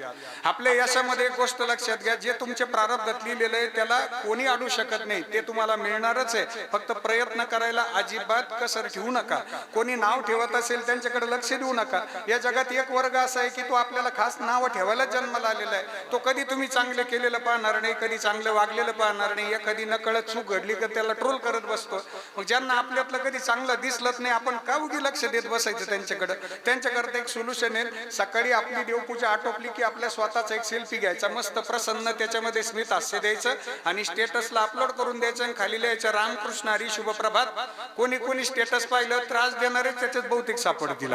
आपल्या यशामध्ये एक गोष्ट लक्षात घ्या, जे तुमचे प्रारब्धात लिहिलेलं आहे त्याला कोणी अडू शकत नाही. ते तुम्हाला मिळणारच आहे. फक्त प्रयत्न करायला अजिबात कसर ठेवू नका. कोणी नाव ठेवत असेल त्यांच्याकडे लक्ष देऊ नका. या जगात एक वर्ग असा आहे की तो आपल्याला खास नाव ठेवायला जन्माला आलेला आहे. तो कधी तुम्ही चांगले केलेलं पाहणार नाही, कधी चांगलं वागलेलं पाहणार नाही. एखादी नकळत चूक घडली तर त्याला ट्रोल करत बसतो. मग ज्यांना आपल्यातलं कधी चांगलं दिसलंच नाही आपण का उगी लक्ष देत बसायचं त्यांच्याकडे. त्यांच्याकरता एक सोल्युशन आहे. सकाळी आपली देवपूजा आटोपली की आपल्या स्वतःचा एक सेल्फी घ्यायचा, मस्त प्रसन्न, त्याच्यामध्ये स्मित हास्य द्यायचं आणि स्टेटसला अपलोड करून द्यायचं आणि खाली लिहायचं रामकृष्ण हरी शुभ प्रभात. कोणी कोणी स्टेटस पाहिलं त्रास देणारे त्याच्यात बहुतेक सापडतील.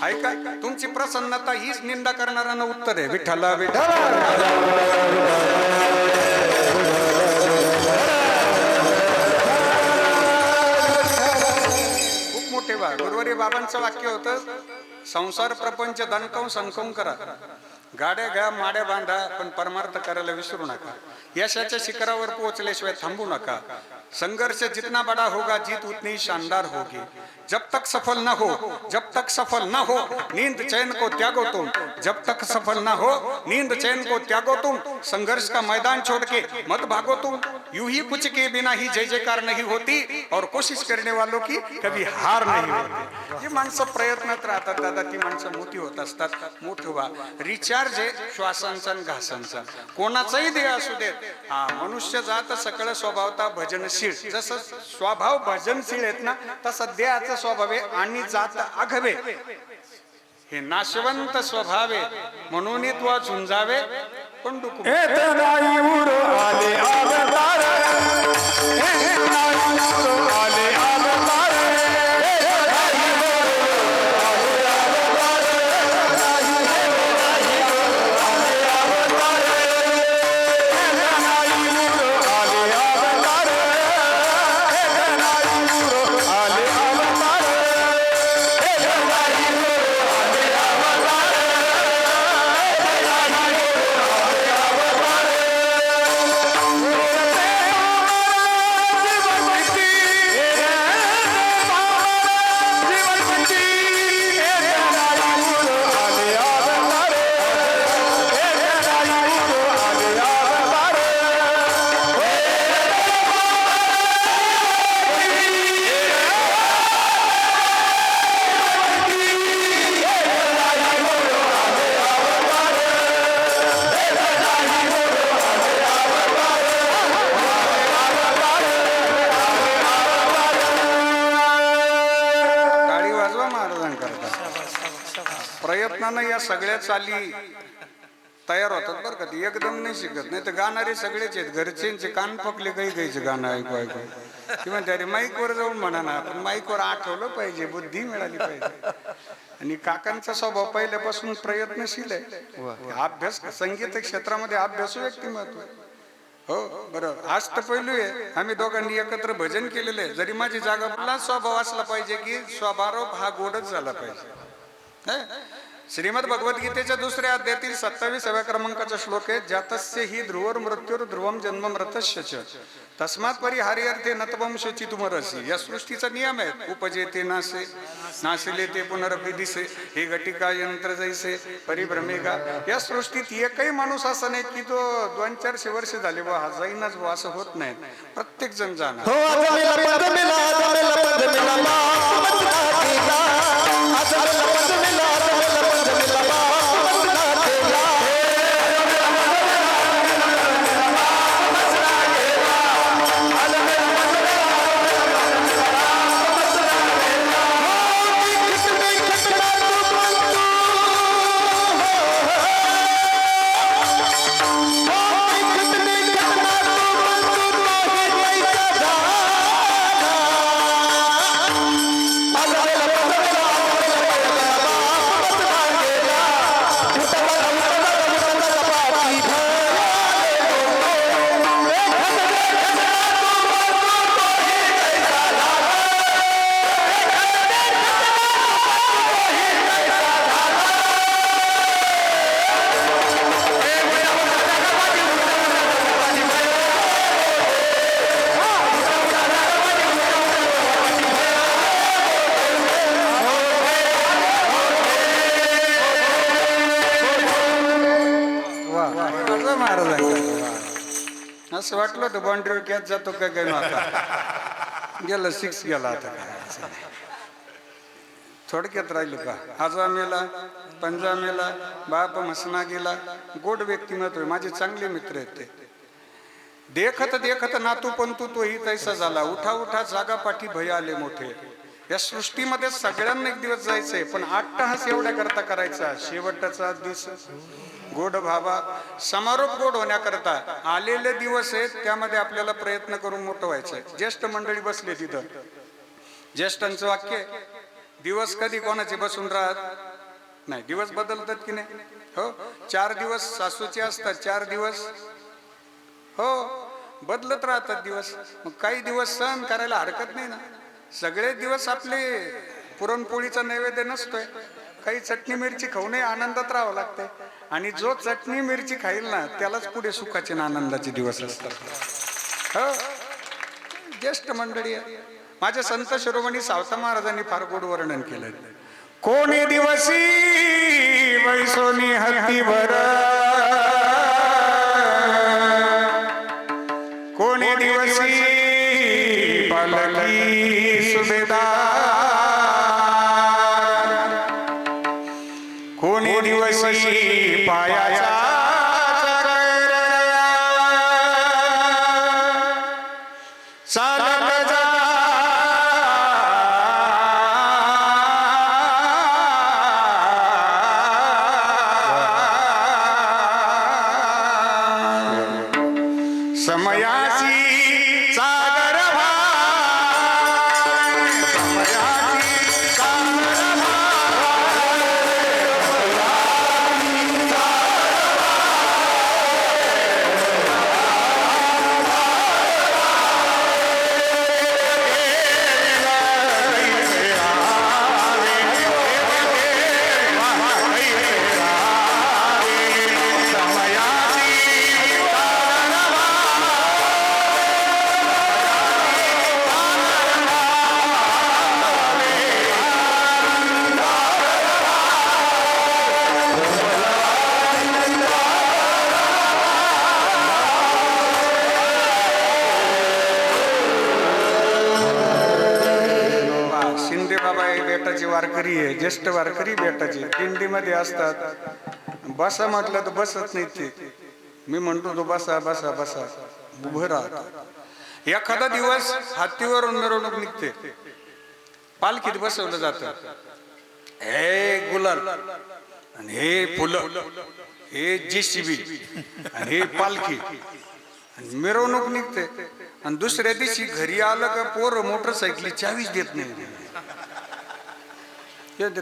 ऐका, तुमची प्रसन्नता हीच निंदा करणाऱ्यांना उत्तर आहे. विठ्ठला विठ्ठला खूप मोठे बा. गुरुवारी बाबांचं वाक्य होतं, संसार प्रपंच दणकावून संकवून करा, गाड्या घ्या, माड्या बांधा, पण परमार्थ करायला विसरू नका. यशाच्या शिखरावर पोहोचल्याशिवाय थांबू नका. संघर्ष जितना बड़ा होगा जीत उतनी ही शानदार होगी। जब तक सफल न हो, जब तक सफल न हो, नींद चैन को त्यागो तुम। जब तक सफल न हो, नींद चैन को त्यागो तुम। संघर्ष का मैदान छोड़ के मत भागो तुम। यूं ही कुछ के बिना ही जय जयकार नहीं होती और कोशिश करने वालों की कभी हार नहीं होती। जी माणसं प्रयत्नात राहतात दादा, ती माणसं मोठी होत असतात. मोठी व्हा. रिचार्ज आहे श्वासांचा आणि घासांचा. कोणाचाही देह असू देत. हा मनुष्य जात सकळ स्वभावता भजनशील. जसं स्वभाव भजनशील आहेत ना, तसा देहाचा स्वभाव आहे आणि जात आघवे. हे नाशवंत स्वभाव आहे म्हणून तो झुंजावे पंडुक. नाही उर आले अवतार, नाही उर आले अवतार. प्रयत्नानं या सगळ्या चाली तयार होतात बरं का. ती एकदम नाही शिकत. नाही तर गाणारे सगळेच आहेत. घरच्यांचे कान पकले काही गायचं गाणं ऐकू ऐकू ती म्हणते अरे माईकवर जाऊन म्हणा ना. पण माईकवर आठवलं पाहिजे, बुद्धी मिळाली पाहिजे. आणि काकांचा स्वभाव पहिल्यापासून प्रयत्नशील आहे. अभ्यास संगीत क्षेत्रामध्ये अभ्यासू व्यक्तिमत्व आहे. हो बरोबर. आज तर पहिलू आहे आम्ही दोघांनी एकत्र भजन केलेलं आहे. जरी माझी जागा स्वभाव असला पाहिजे की स्वभाव हा गोडच झाला पाहिजे. श्रीमद भगवद्गीतेच्या दुसऱ्या अध्यायातील 27व्या क्रमांकाचा श्लोक आहे. जातस्य ही ध्रुवर मृत्युर ध्रुवम जन्म मृतस्य च तस्मात् परिहार्यर्थे नतवम शुचितुमरसी. या सृष्टीचा नियम आहे. उपजेते नासे नाशिले ते पुनरपि दिसे हे घटिका यंत्र जैसे परिभ्रमेगा. या सृष्टीत एकही माणूस असा नाही की तो 200-400 वर्ष झाले वा हा जाईनच वा असं होत नाही. प्रत्येक जण जाणार. असं वाटलं होतं बाउंड्रीवर कॅच जातो काय काय आता गेला 6 गेला. आता काय थोडक्यात राहिलं का. आजा मेला, पंजा मेला, बाप मसना गेला. गोड व्यक्तिमत्व. माझे चांगले मित्र आहेत ते. देखत देखत नातू पंतू तोही तैसा झाला. उठा उठा जागा पाठी भय आले मोठे. या सृष्टीमध्ये सगळ्यांना एक दिवस जायचंय पण अट्टहास एवढ्या करता करायचा. शेवटचा दिवस गोड भावा समारोप गोड होण्याकरता आलेले दिवस आहेत. त्यामध्ये आपल्याला प्रयत्न करून मोठं व्हायचंय. ज्येष्ठ मंडळी बसले तिथं. ज्येष्ठांचं वाक्य दिवस कधी कोणाचे बसून राहत नाही. दिवस बदलतात की नाही. हो 4 दिवस सासूचे असतात. 4 दिवस हो बदलत राहतात दिवस. मग काही दिवस सहन करायला हरकत नाही ना. सगळे दिवस आपले पुरणपोळीचा नैवेद्य नसतोय. काही चटणी मिरची खाऊनही आनंदात राहावं लागतंय. आणि जो चटणी मिरची खाईल ना त्यालाच पुढे सुखाचे आनंदाचे दिवस असतात. हो ज्येष्ठ मंडळी आहे. माझे संत शिरोमणी सावता महाराजांनी फार गोड वर्णन केलं. कोणी दिवसी वैसोनी हत्तीवर, कोणी दिवसी पालकी सुभेदार, कोणी दिवसी पायाचा चालत जा समयाची सागर समयाची सागर बेटाची वारकरी आहे, ज्येष्ठ वारकरी बेटाची दिंडीमध्ये असतात. बसा म्हटलं तर बसत नाही ते. मी म्हणतो तो बसा बसा बसा, उभं राहत. एखादा दिवस हत्तीवरून मिरवणूक निघते, पालखीत बसवलं जातं. हे गुलाल आणि हे फुलं, हे JCB आणि हे पालखी, मिरवणूक निघते. आणि दुसऱ्या दिवशी घरी आलं का पोर मोटरसायकली चावीच देत नाही.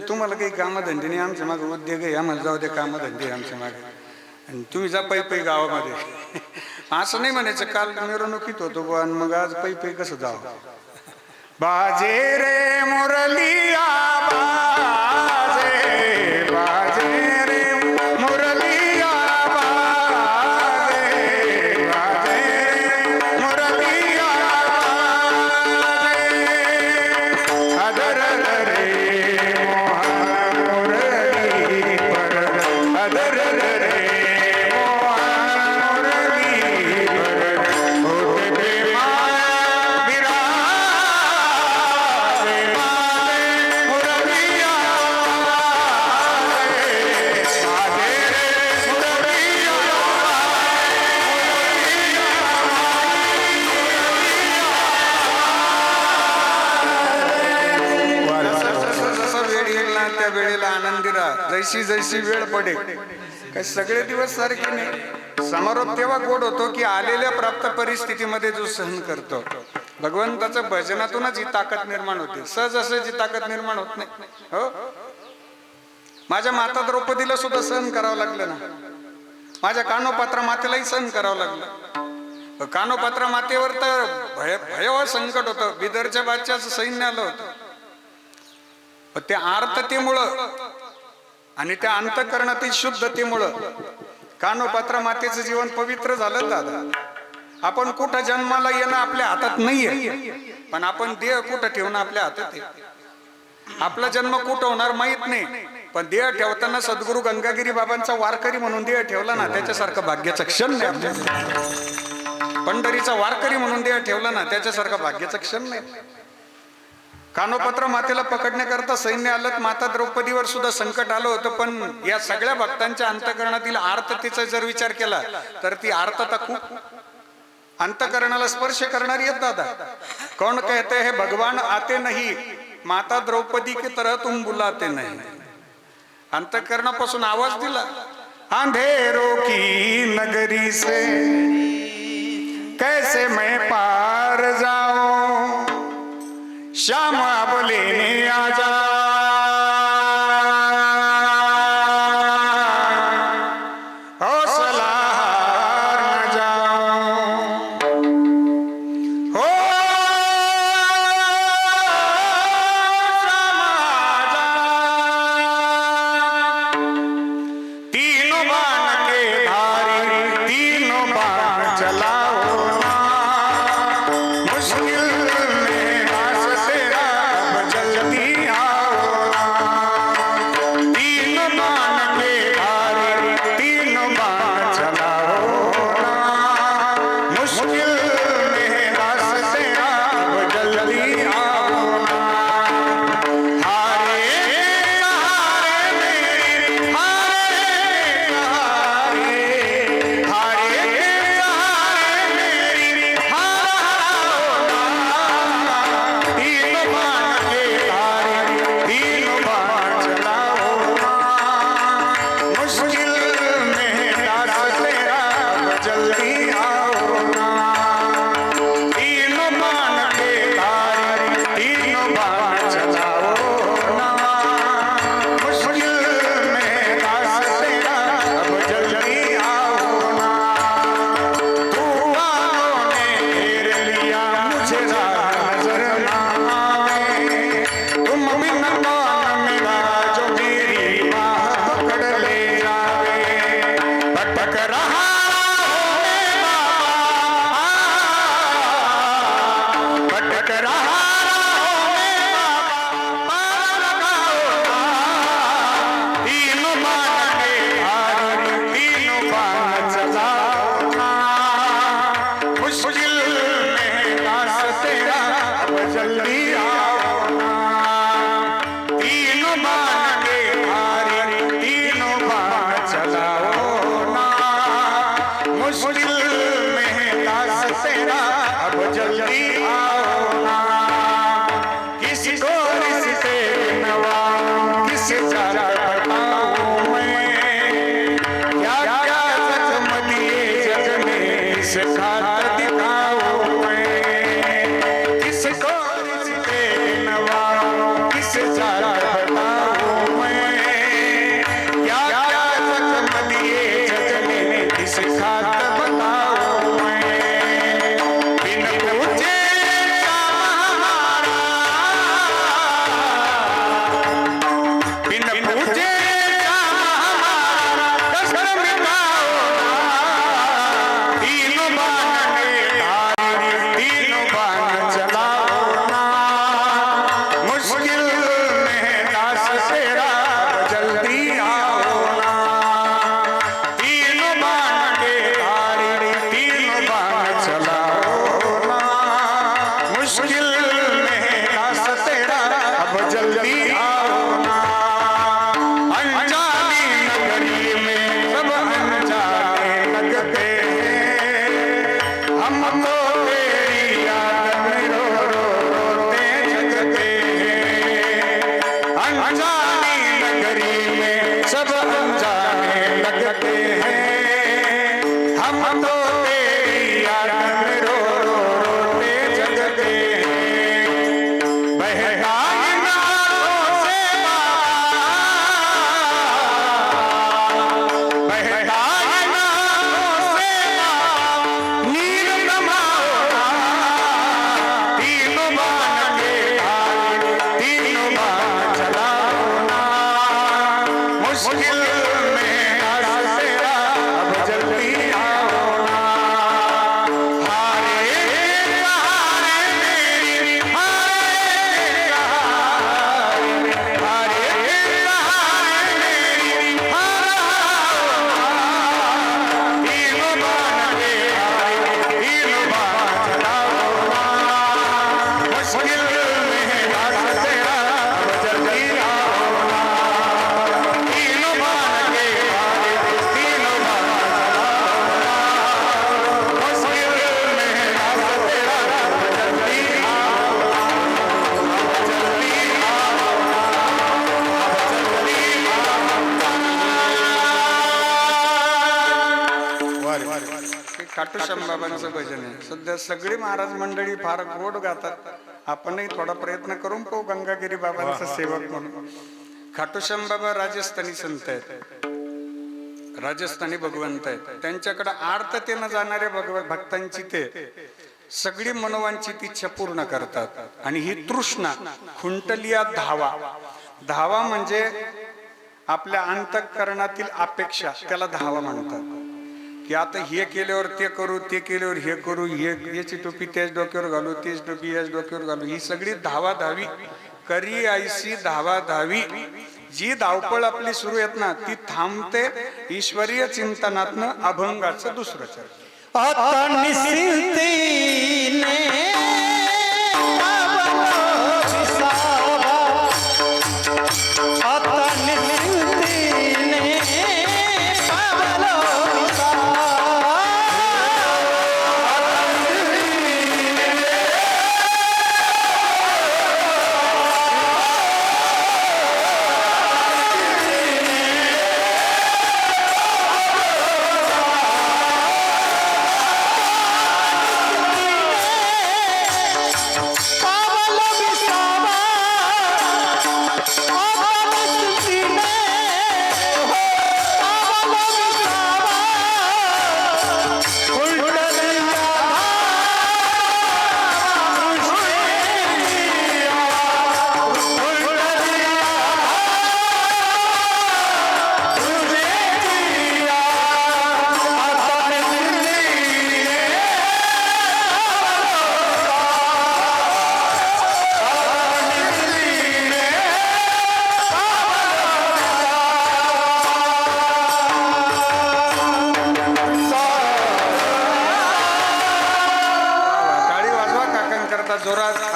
तुम्हाला काही कामधंदे नाही, आमच्या मागे उद्योग आहे, आम्हाला जाऊ दे कामधंदे आमच्या मागे, आणि तुम्ही जा पै पै गावामध्ये. असं नाही म्हणायचं काल मिरवणुकीत होतो बुवा आणि मग आज पै पै कसं जावं. बाजे रे मुरलिया बाजे, बाजे रे मुरलिया बाजे, बाजे मुरलिया बाजे. अदर रे जैसी जैसी वेळ पडे, काही सगळे दिवस सारखे नाही. समारोप तेव्हा गोड होतो की आलेल्या प्राप्त परिस्थितीमध्ये जो सहन करतो. भगवंताच्या भजनातूनच ही ताकद निर्माण होते, सहज असं जी ताकद निर्माण होत नाही. हो, माझ्या माता द्रौपदीला सुद्धा सहन करावं लागलं ना. माझ्या कानोपात्रा मातेलाही सहन करावं लागलं. कानोपात्रा मातेवर तर भयावह संकट होतं. बिदरच्या बादशाहचं सैन्य आलं होतं. त्या आर्ततेमुळं आणि त्या अंतःकरणातील शुद्धतेमुळं कानोपात्रा मातेचं जीवन पवित्र झालं. दादा, आपण कुठं जन्माला येणं आपल्या हातात नाहीये, पण आपण देह कुठं ठेवणं आपल्या हातात आहे. आपला जन्म कुठं होणार माहित नाही, पण देह ठेवताना सद्गुरू गंगागिरी बाबांचा वारकरी म्हणून देह ठेवला ना, त्याच्यासारखं भाग्याचा क्षण नाही आपल्या. पंढरीचा वारकरी म्हणून देह ठेवला ना, त्याच्यासारखं भाग्याचा क्षण नाही. कानोपात्रा मातेला पकडण्याकरता सैन्य आलं. माता द्रौपदीवर सुद्धा संकट आलं होतं. पण या सगळ्या भक्तांच्या अंतःकरणातील आर्ततेचा जर विचार केला तर ती आर्तता खूप अंतःकरणाला स्पर्श करणारी आहेत. दादा, कौन कहते हैं भगवान आते नहीं, माता द्रौपदी की तरह तुम बुलाते नहीं. अंतःकरणापासून आवाज दिला. अंधेरों की नगरी से कैसे मैं पार जाऊं, श्याम अब लेने आजा, हौसला हार न जाऊं. हो श्याम आजा, तीनों बाण के धारी तीनों बाण चलाओ ना, मुश्किल जल्दी आओ ना। तीनों बाण के धारी तीनों बाण चलाओ ना। मुश्किल में दास तेरा अब जल्दी आओ ना। किसी को रिश्ते नवाऊं किस तरह बताऊं मैं। क्या क्या जख्म दिए जग ने सिखाता दिखाऊं मैं। किसको रिश्ते नवाऊं किस तरह बताऊं मैं। क्या क्या जख्म दिए जग ने सिखाता बताऊं मैं। बिन पूछे बिन पूछे कसर मिटाओ ना। तीनों बाण के धारी तीनों बाण चलाओ ना। मुश्किल में दास तेरा जल्दी आओ ना। तीनों बाण के धारी तीनों बाण चलाओ ना। मुश्किल में दास तेरा अब जल्दी आओ ना। अनजानी नगरी में सब अनजाने लगते हैं। हमको तेरी याद में रो रो रोते जगते हैं। अनजानी नगरी में सब अनजाने लगते हैं। हम तो तेरी याद में रो रो रोते जगते हैं। बहकाई नालों से बहकाई नालों से नीर नमाओ ना। तीनों बाण के धारी तीनों बाण चलाओ ना। मुश्किल में दास तेरा अब जल्दी आओ ना। हारे हारे मेरी हारे हारे हारे मेरी तीनों बाण के धारी तीनों बाण चलाओ ना। मुश्किल में दास तेरा अब जल्दी आओ ना। तीनों बाण के धारी तीनों बाण चलाओ ना। मुश्किल में दास तेरा अब जल्दी आओ ना। जल्दी हे खाटूश्याम बाबांचं भजन आहे. सध्या सगळी महाराज मंडळी फार गोड गातात. आपणही थोडा प्रयत्न करून पाहू गंगागिरी बाबांचा सेवक म्हणून. खाटूश्याम बाबा राजस्थानी संत आहेत, राजस्थानी भगवंत आहेत. त्यांच्याकडे आर्ततेनं जाणाऱ्या भक्तांची ते सगळी मनोवांछित इच्छा पूर्ण करतात. आणि ही तृष्णा खुंटलिया धावा. धावा म्हणजे आपल्या अंतःकरणातील अपेक्षा, त्याला धावा म्हणतात. की आता हे केल्यावर ते करू, ते केल्यावर हे करू, याची टोपी त्याच डोक्यावर घालू, तीच टोपी याच डोक्यावर घालू. ही सगळी धावाधावी करी आयसी धावाधावी. जी धावपळ आपली सुरू येत ना ती थांबते ईश्वरीय चिंतनातनं अभंगाचं दुसरं चरण. आता निसिंतीने पावलो विसावा. आता निसिंतीने पावलो विसावा.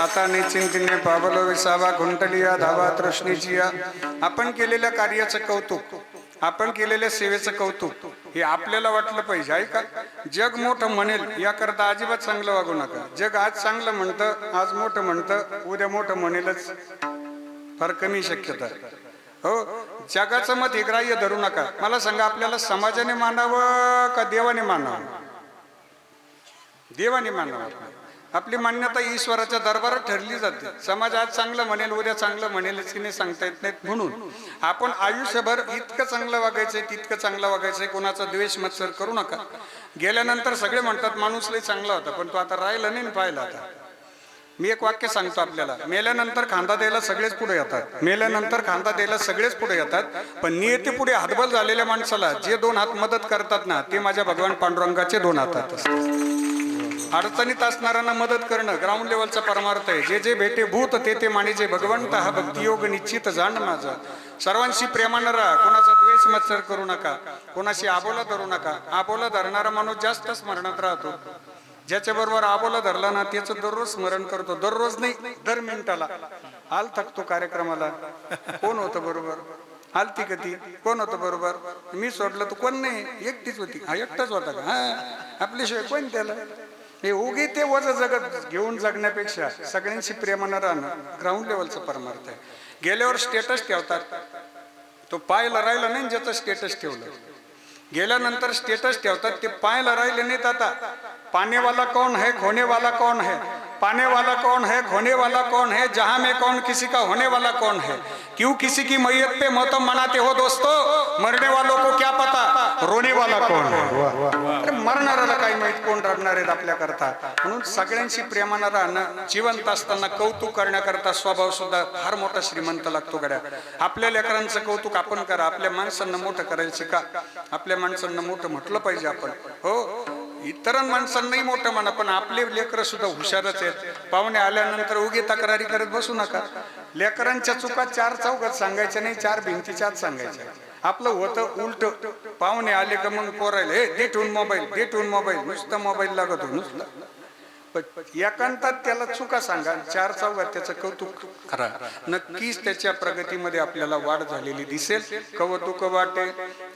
माता निश्चिंतीने पावलो विसावा कुंटलिया धावा तृष्णीचिया. आपण केलेल्या कार्याचं कौतुक, आपण केलेल्या सेवेचं कौतुक हे आपल्याला वाटलं पाहिजे. ऐका, जग मोठं म्हणेल याकरता अजिबात चांगलं वागू नका. जग आज चांगलं म्हणतं, आज मोठं म्हणतं, उद्या मोठं म्हणेलच, फार कमी शक्यता. हो, जगाचं मत हे ग्राह्य धरू नका. मला सांगा, आपल्याला समाजाने मानावं का देवाने मानावं? देवाने मानावं. आपली मान्यता ईश्वराच्या दरबारात ठरली जाते. समाज आज चांगलं म्हणेल, उद्या चांगलं म्हणेलच की नाही सांगता येत नाहीत. म्हणून आपण आयुष्यभर इतकं चांगलं वागायचंय, तितकं चांगलं वागायचंय. कोणाचा द्वेष मत्सर करू नका. गेल्यानंतर सगळे म्हणतात माणूस लय चांगला होता, पण तो आता राहिला नाही पाहिला. आता मी एक वाक्य सांगतो आपल्याला, मेल्यानंतर खांदा द्यायला सगळेच पुढे येतात. मेल्यानंतर खांदा द्यायला सगळेच पुढे येतात, पण नियती पुढे हातबल झालेल्या माणसाला जे 2 हात मदत करतात ना, ते माझ्या भगवान पांडुरंगाचे 2 हात असतात. अडचणीत असणाऱ्यांना मदत करणं ग्राउंड लेवलचा परमार्थ आहे. जे जे भेटे भूत ते ते मानिजे भगवंत, हा भक्तियोग निश्चित जाण माझा. सर्वांशी प्रेमानं राहा, कोणाचा द्वेष मत्सर करू नका, कोणाशी आबोला धरू नका. आबोला धरणारा माणूस जास्त स्मरणात राहतो. ज्याच्या बरोबर आबोला धरला ना, त्याचं दररोज स्मरण करतो. दररोज नाही, दर मिनिटाला. हाल थकतो कार्यक्रमाला, कोण होतं बरोबर, आलती कधी, कोण होतं बरोबर, मी सोडलं तर कोण नाही, एकटीच होती. हा एकटाच होता का? हा, आपल्याशिवाय कोण त्याला. हे उगी ते वज जगत घेऊन जगण्यापेक्षा सगळ्यांशी प्रेमानं राहणं ग्राउंड लेवलचं परमार्थ आहे. गेल्यावर स्टेटस ठेवतात, तो पायला राहिला नाही ज्याचं स्टेटस ठेवलं. गेल्यानंतर स्टेटस ठेवतात ते पायला राहिले नाहीत. आता पाने वाला कौन है, खोने वाला कौन है, पाने वाला कौन है, खोने वाला कौन है, जहां में कौन किसी का होने वाला कौन है, क्यों किसी की मैयत पे मोहतम मनाते हो दोस्तों, मरने वालों को क्या पता रोने वाला कौन है. अरे मरणाऱ्याला काही माहित कोण रडणार आहेत आपल्या करता. म्हणून सगळ्यांशी प्रेमानं राहणं, जिवंत असताना कौतुक करण्याकरता स्वभाव सुद्धा फार मोठा श्रीमंत लागतो. गड्या, आपल्या लेकरांचं कौतुक आपण करा. आपल्या माणसांना मोठं करायला शिका. आपल्या माणसांना मोठं म्हटलं पाहिजे आपण. हो, इतर माणसांनाही मोठं म्हणा, पण आपले लेकरं सुद्धा हुशारच आहेत. पाहुणे आल्यानंतर उगी तक्रारी करत बसू नका. लेकरांच्या चुका 4 चौघात सांगायच्या नाही, 4 भिंतीच्या आत सांगायच्या. आपलं होतं उलट. पाहुणे आले का मग पोरायला हे दे ठेवून मोबाईल, दे ठेवून मोबाईल, नुसतं मोबाईल लागत हो नुसतं. एकांतात त्याला चुका सांगा, 4 चौघात त्याचं कौतुक करा. नक्कीच त्याच्या प्रगतीमध्ये आपल्याला वाढ झालेली दिसेल. कौतुक वाटे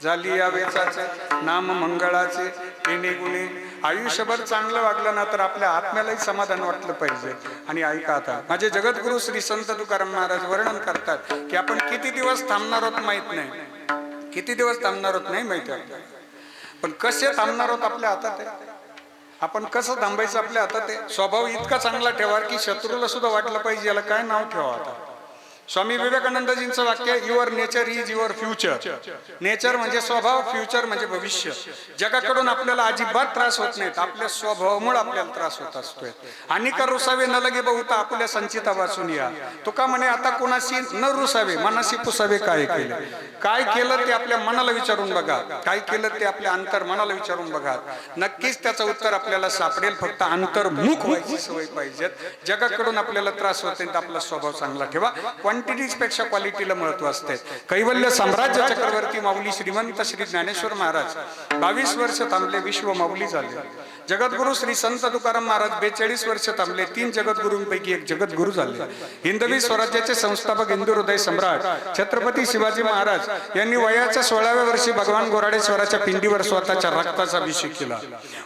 झाली या वेचाचे, नाम मंगळाचे येणे गुणे. आयुष्यभर चांगलं वागलं ना तर आपल्या आत्म्यालाही समाधान वाटलं पाहिजे. आणि ऐका, आता माझे जगद्गुरु श्री संत तुकाराम महाराज वर्णन करतात की आपण किती दिवस थांबणार आहोत माहित नाही, किती दिवस थांबणार आहोत नाही माहिती आपल्याला, पण कसे थांबणार आहोत आपल्या हातात आहे. आपण कसं थांबायचं आपल्या हातात आहे. स्वभाव इतका चांगला ठेवा की शत्रूला सुद्धा वाटलं पाहिजे याला काय नाव ठेवा. आता स्वामी विवेकानंदजींचं वाक्य, your nature is your future. Nature म्हणजे स्वभाव, फ्युचर म्हणजे भविष्य. जगाकडून आपल्याला अजिबात त्रास होत नाहीत, आपल्या स्वभावामुळे आपल्याला त्रास होत असतोय. आणि का रुसावे न लगे बहुता आपल्या संचिता वाचून या. तुका म्हणे आता कोणाशी न रुसावे, मनाशी पुसावे काय केलं. काय केलं ते आपल्या मनाला विचारून बघा, काय केलं ते आपल्या अंतर मनाला विचारून बघा. नक्कीच त्याचं उत्तर आपल्याला सापडेल. फक्त अंतर्मुख व्हायची सवय पाहिजे. जगाकडून आपल्याला त्रास होत नाही, आपला स्वभाव चांगला ठेवा. क्वांटिटीज पेक्षा क्वालिटीला महत्व असते. कैवल्य साम्राज्य चक्रवर्ती माऊली श्रीमंत श्री ज्ञानेश्वर महाराज 22 वर्ष थांबले, विश्व माऊली झाले. जगद्गुरु श्री संत तुकाराम महाराज 42 वर्ष थांबले, 3 जगद्गुरूंपैकी एक जगद्गुरु झाले. हिंदवी स्वराज्याचे संस्थापक, हिंदू हृदय सम्राट छत्रपती शिवाजी महाराज यांनी वयाच्या 16व्या वर्षी भगवान गोराडेश्वराच्या पिंडीवर स्वतःच्या रक्ताचा अभिषेक केला.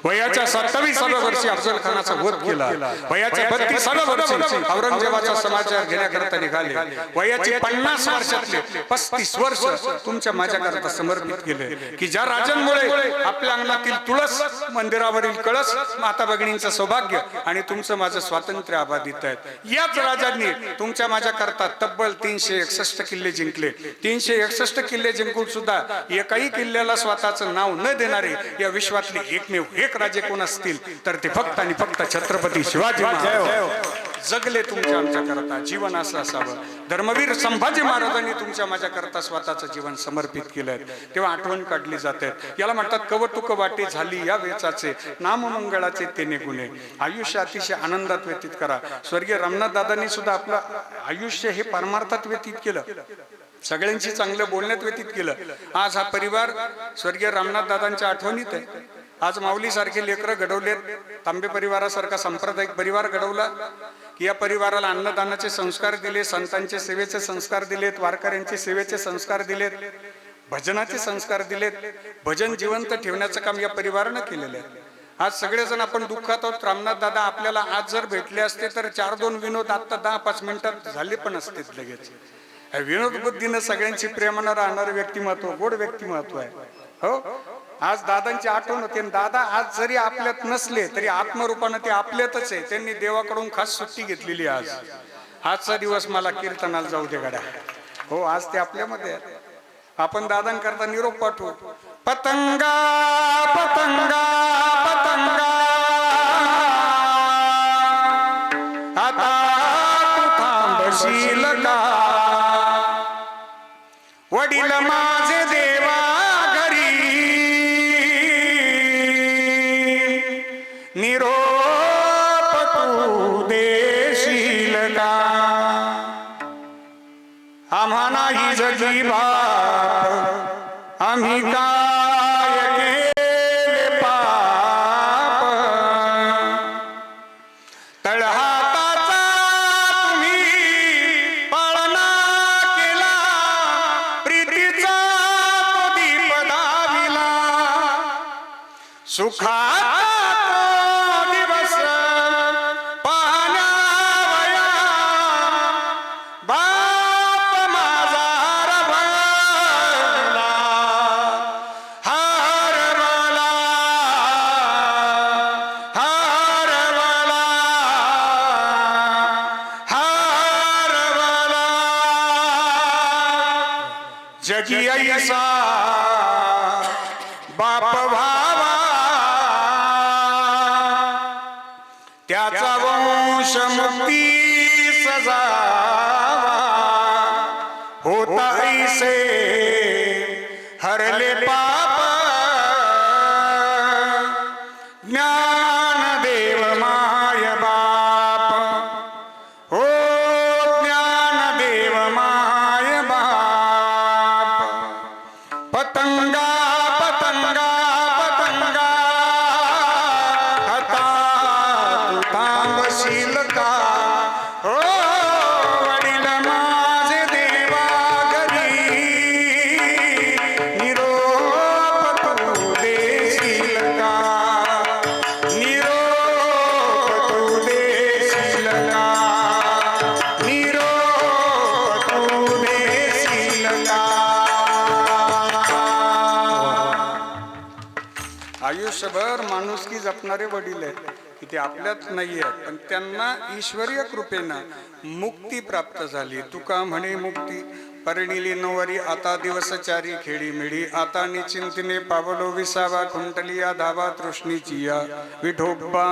वयाच्या 27व्या वर्षी अफजल खानाचा वध केला. वयाच्या 32व्या वर्षी औरंगजेबाचा समाचार घेण्याकरता निघाले. वयाचे 50 वर्षातले 35 वर्ष तुमच्या माझ्याकरता समर्पित केले. की ज्या राजांमुळे आपल्या अंगणातील तुळस, मंदिरावरील कळस, माता भगिनींचं सौभाग्य आणि तुमचं माझं स्वातंत्र्य अबाधित आहेत. याच राजांनी तुमच्या माझ्याकरता तब्बल 361 किल्ले जिंकले. 361 किल्ले जिंकून सुद्धा एकाही किल्ल्याला स्वतःचं नाव न देणारे या विश्वातले एकमेव एक राजे कोण असतील तर ते फक्त आणि फक्त छत्रपती शिवाजी महाराज. जगले तुमच्या आमच्या करता, जीवन असं असावं. धर्मवीर संभाजी महाराजांनी तुमच्या माझ्या करता स्वतःचं जीवन समर्पित केलंय. तेव्हा आठवण काढली जाते. याला म्हणतात कवतुक वाटे झाली या वेचाचे, नाममंगळाचे तेने गुणे. आयुष्य अतिशय आनंदात व्यतीत करा. स्वर्गीय रामनाथ दादांनी सुद्धा आपलं आयुष्य हे परमार्थात व्यतीत केलं, सगळ्यांशी चांगलं बोलण्यात व्यतीत केलं. आज हा परिवार स्वर्गीय रामनाथ दादांच्या आठवणीत आहे. आज माऊली सारखे लेकरं घडवलेत, तांबे परिवारासारखा सांप्रदायिक परिवार घडवला की या परिवाराला अन्नदानाचे संस्कार दिले, संतांचे सेवेचे संस्कार दिलेत, वारकऱ्यांचे सेवेचे संस्कार दिलेत, भजनाचे संस्कार दिलेत. भजन जिवंत ठेवण्याचं काम या परिवारानं केलेलं आहे. आज सगळेजण आपण दुःखात आहोत. रामनाथ दादा आपल्याला आज जर भेटले असते तर 4-2 विनोद आता 10-5 मिनिटात झाले पण असते लगेच. विनोद बुद्धीनं सगळ्यांची प्रेमानं राहणारं व्यक्तिमत्व, गोड व्यक्तिमत्व आहे. हो, आज दादांची आठवण होते. दादा आज जरी आपल्यात नसले तरी आत्मरूपानं ते आपल्यातच आहे. त्यांनी देवाकडून खास सुट्टी घेतलेली. आजचा दिवस मला कीर्तनाला जाऊ दे गड्या. हो, आज ते आपल्यामध्ये आहेत. आपण दादांकरता निरोप पाठवू. पतंगा पतंगा पतंगा आता तू थांबशील का? वडील माझे देवा घरी निरोप तू देशील का? आम्हा नाही जगी बाप, आम्ही काय केले पाप? तळहाताचा तुम्ही पाळणा केला, प्रीतीचा तो दीप दाविला, सुखाचा तो दिवस पाहण्यावया बाप माझा हरवला, हरवला, हरवला, हरवला. जगी ऐसा बाप व्हावा, त्याचा वंश मुक्ती सजावा. होता ऐसे हरले पाप, ज्ञानदेव माय बाप. हो, ज्ञानदेव माय बाप. पतंगा पतंगा पतंगा आता तू थांबशील का? हो, वडील माझे देवा घरी निरोप तू देशील का? निरोप तू देशील का? निरोप तू देशील का? आयुष्यभर माणुसकी जपणारे वडील आहेत की ते आपल्यात नाही आहेत, पण त्यांना ईश्वरीय कृपेनं मुक्ती प्राप्त झाली. तुका म्हणे मुक्ती परिणिली नवरी, आता दिवस चारी खेडी मिळी. आता निचिंतीने पावलो विसावा, खुंटली या धावा तृष्णीची या विठोबा.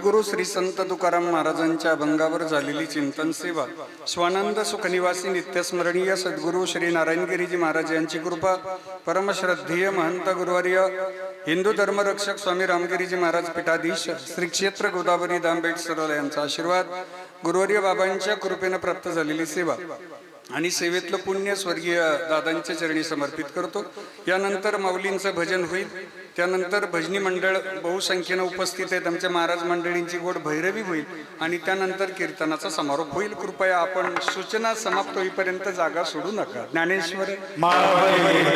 सद्गुरू श्री संत तुकाराम महाराजांच्या अभंगावर झालेली चिंतन सेवा, स्वानंद सुखनिवासी नित्यस्मरणीय सद्गुरू श्री नारायणगिरीजी महाराज यांची कृपा, परमश्रद्धेय महंत गुरुवर्य हिंदू धर्मरक्षक स्वामी रामगिरीजी महाराज पीठाधीश श्री क्षेत्र गोदावरी दामबेट सरळ यांचा आशीर्वाद, गुरुवर्य बाबांच्या कृपेने प्राप्त झालेली सेवा आणि सेवेतलं पुण्य स्वर्गीय दादांच्या चरणी समर्पित करतो. यानंतर माऊलींचं भजन होईल. त्यानंतर भजनी मंडळ बहुसंख्येनं उपस्थित आहेत. आमच्या महाराज मंडळींची गोड भैरवी होईल आणि त्यानंतर कीर्तनाचा समारोप होईल. कृपया आपण सूचना समाप्त होईपर्यंत जागा सोडू नका. ज्ञानेश्वर महाबळेश्वर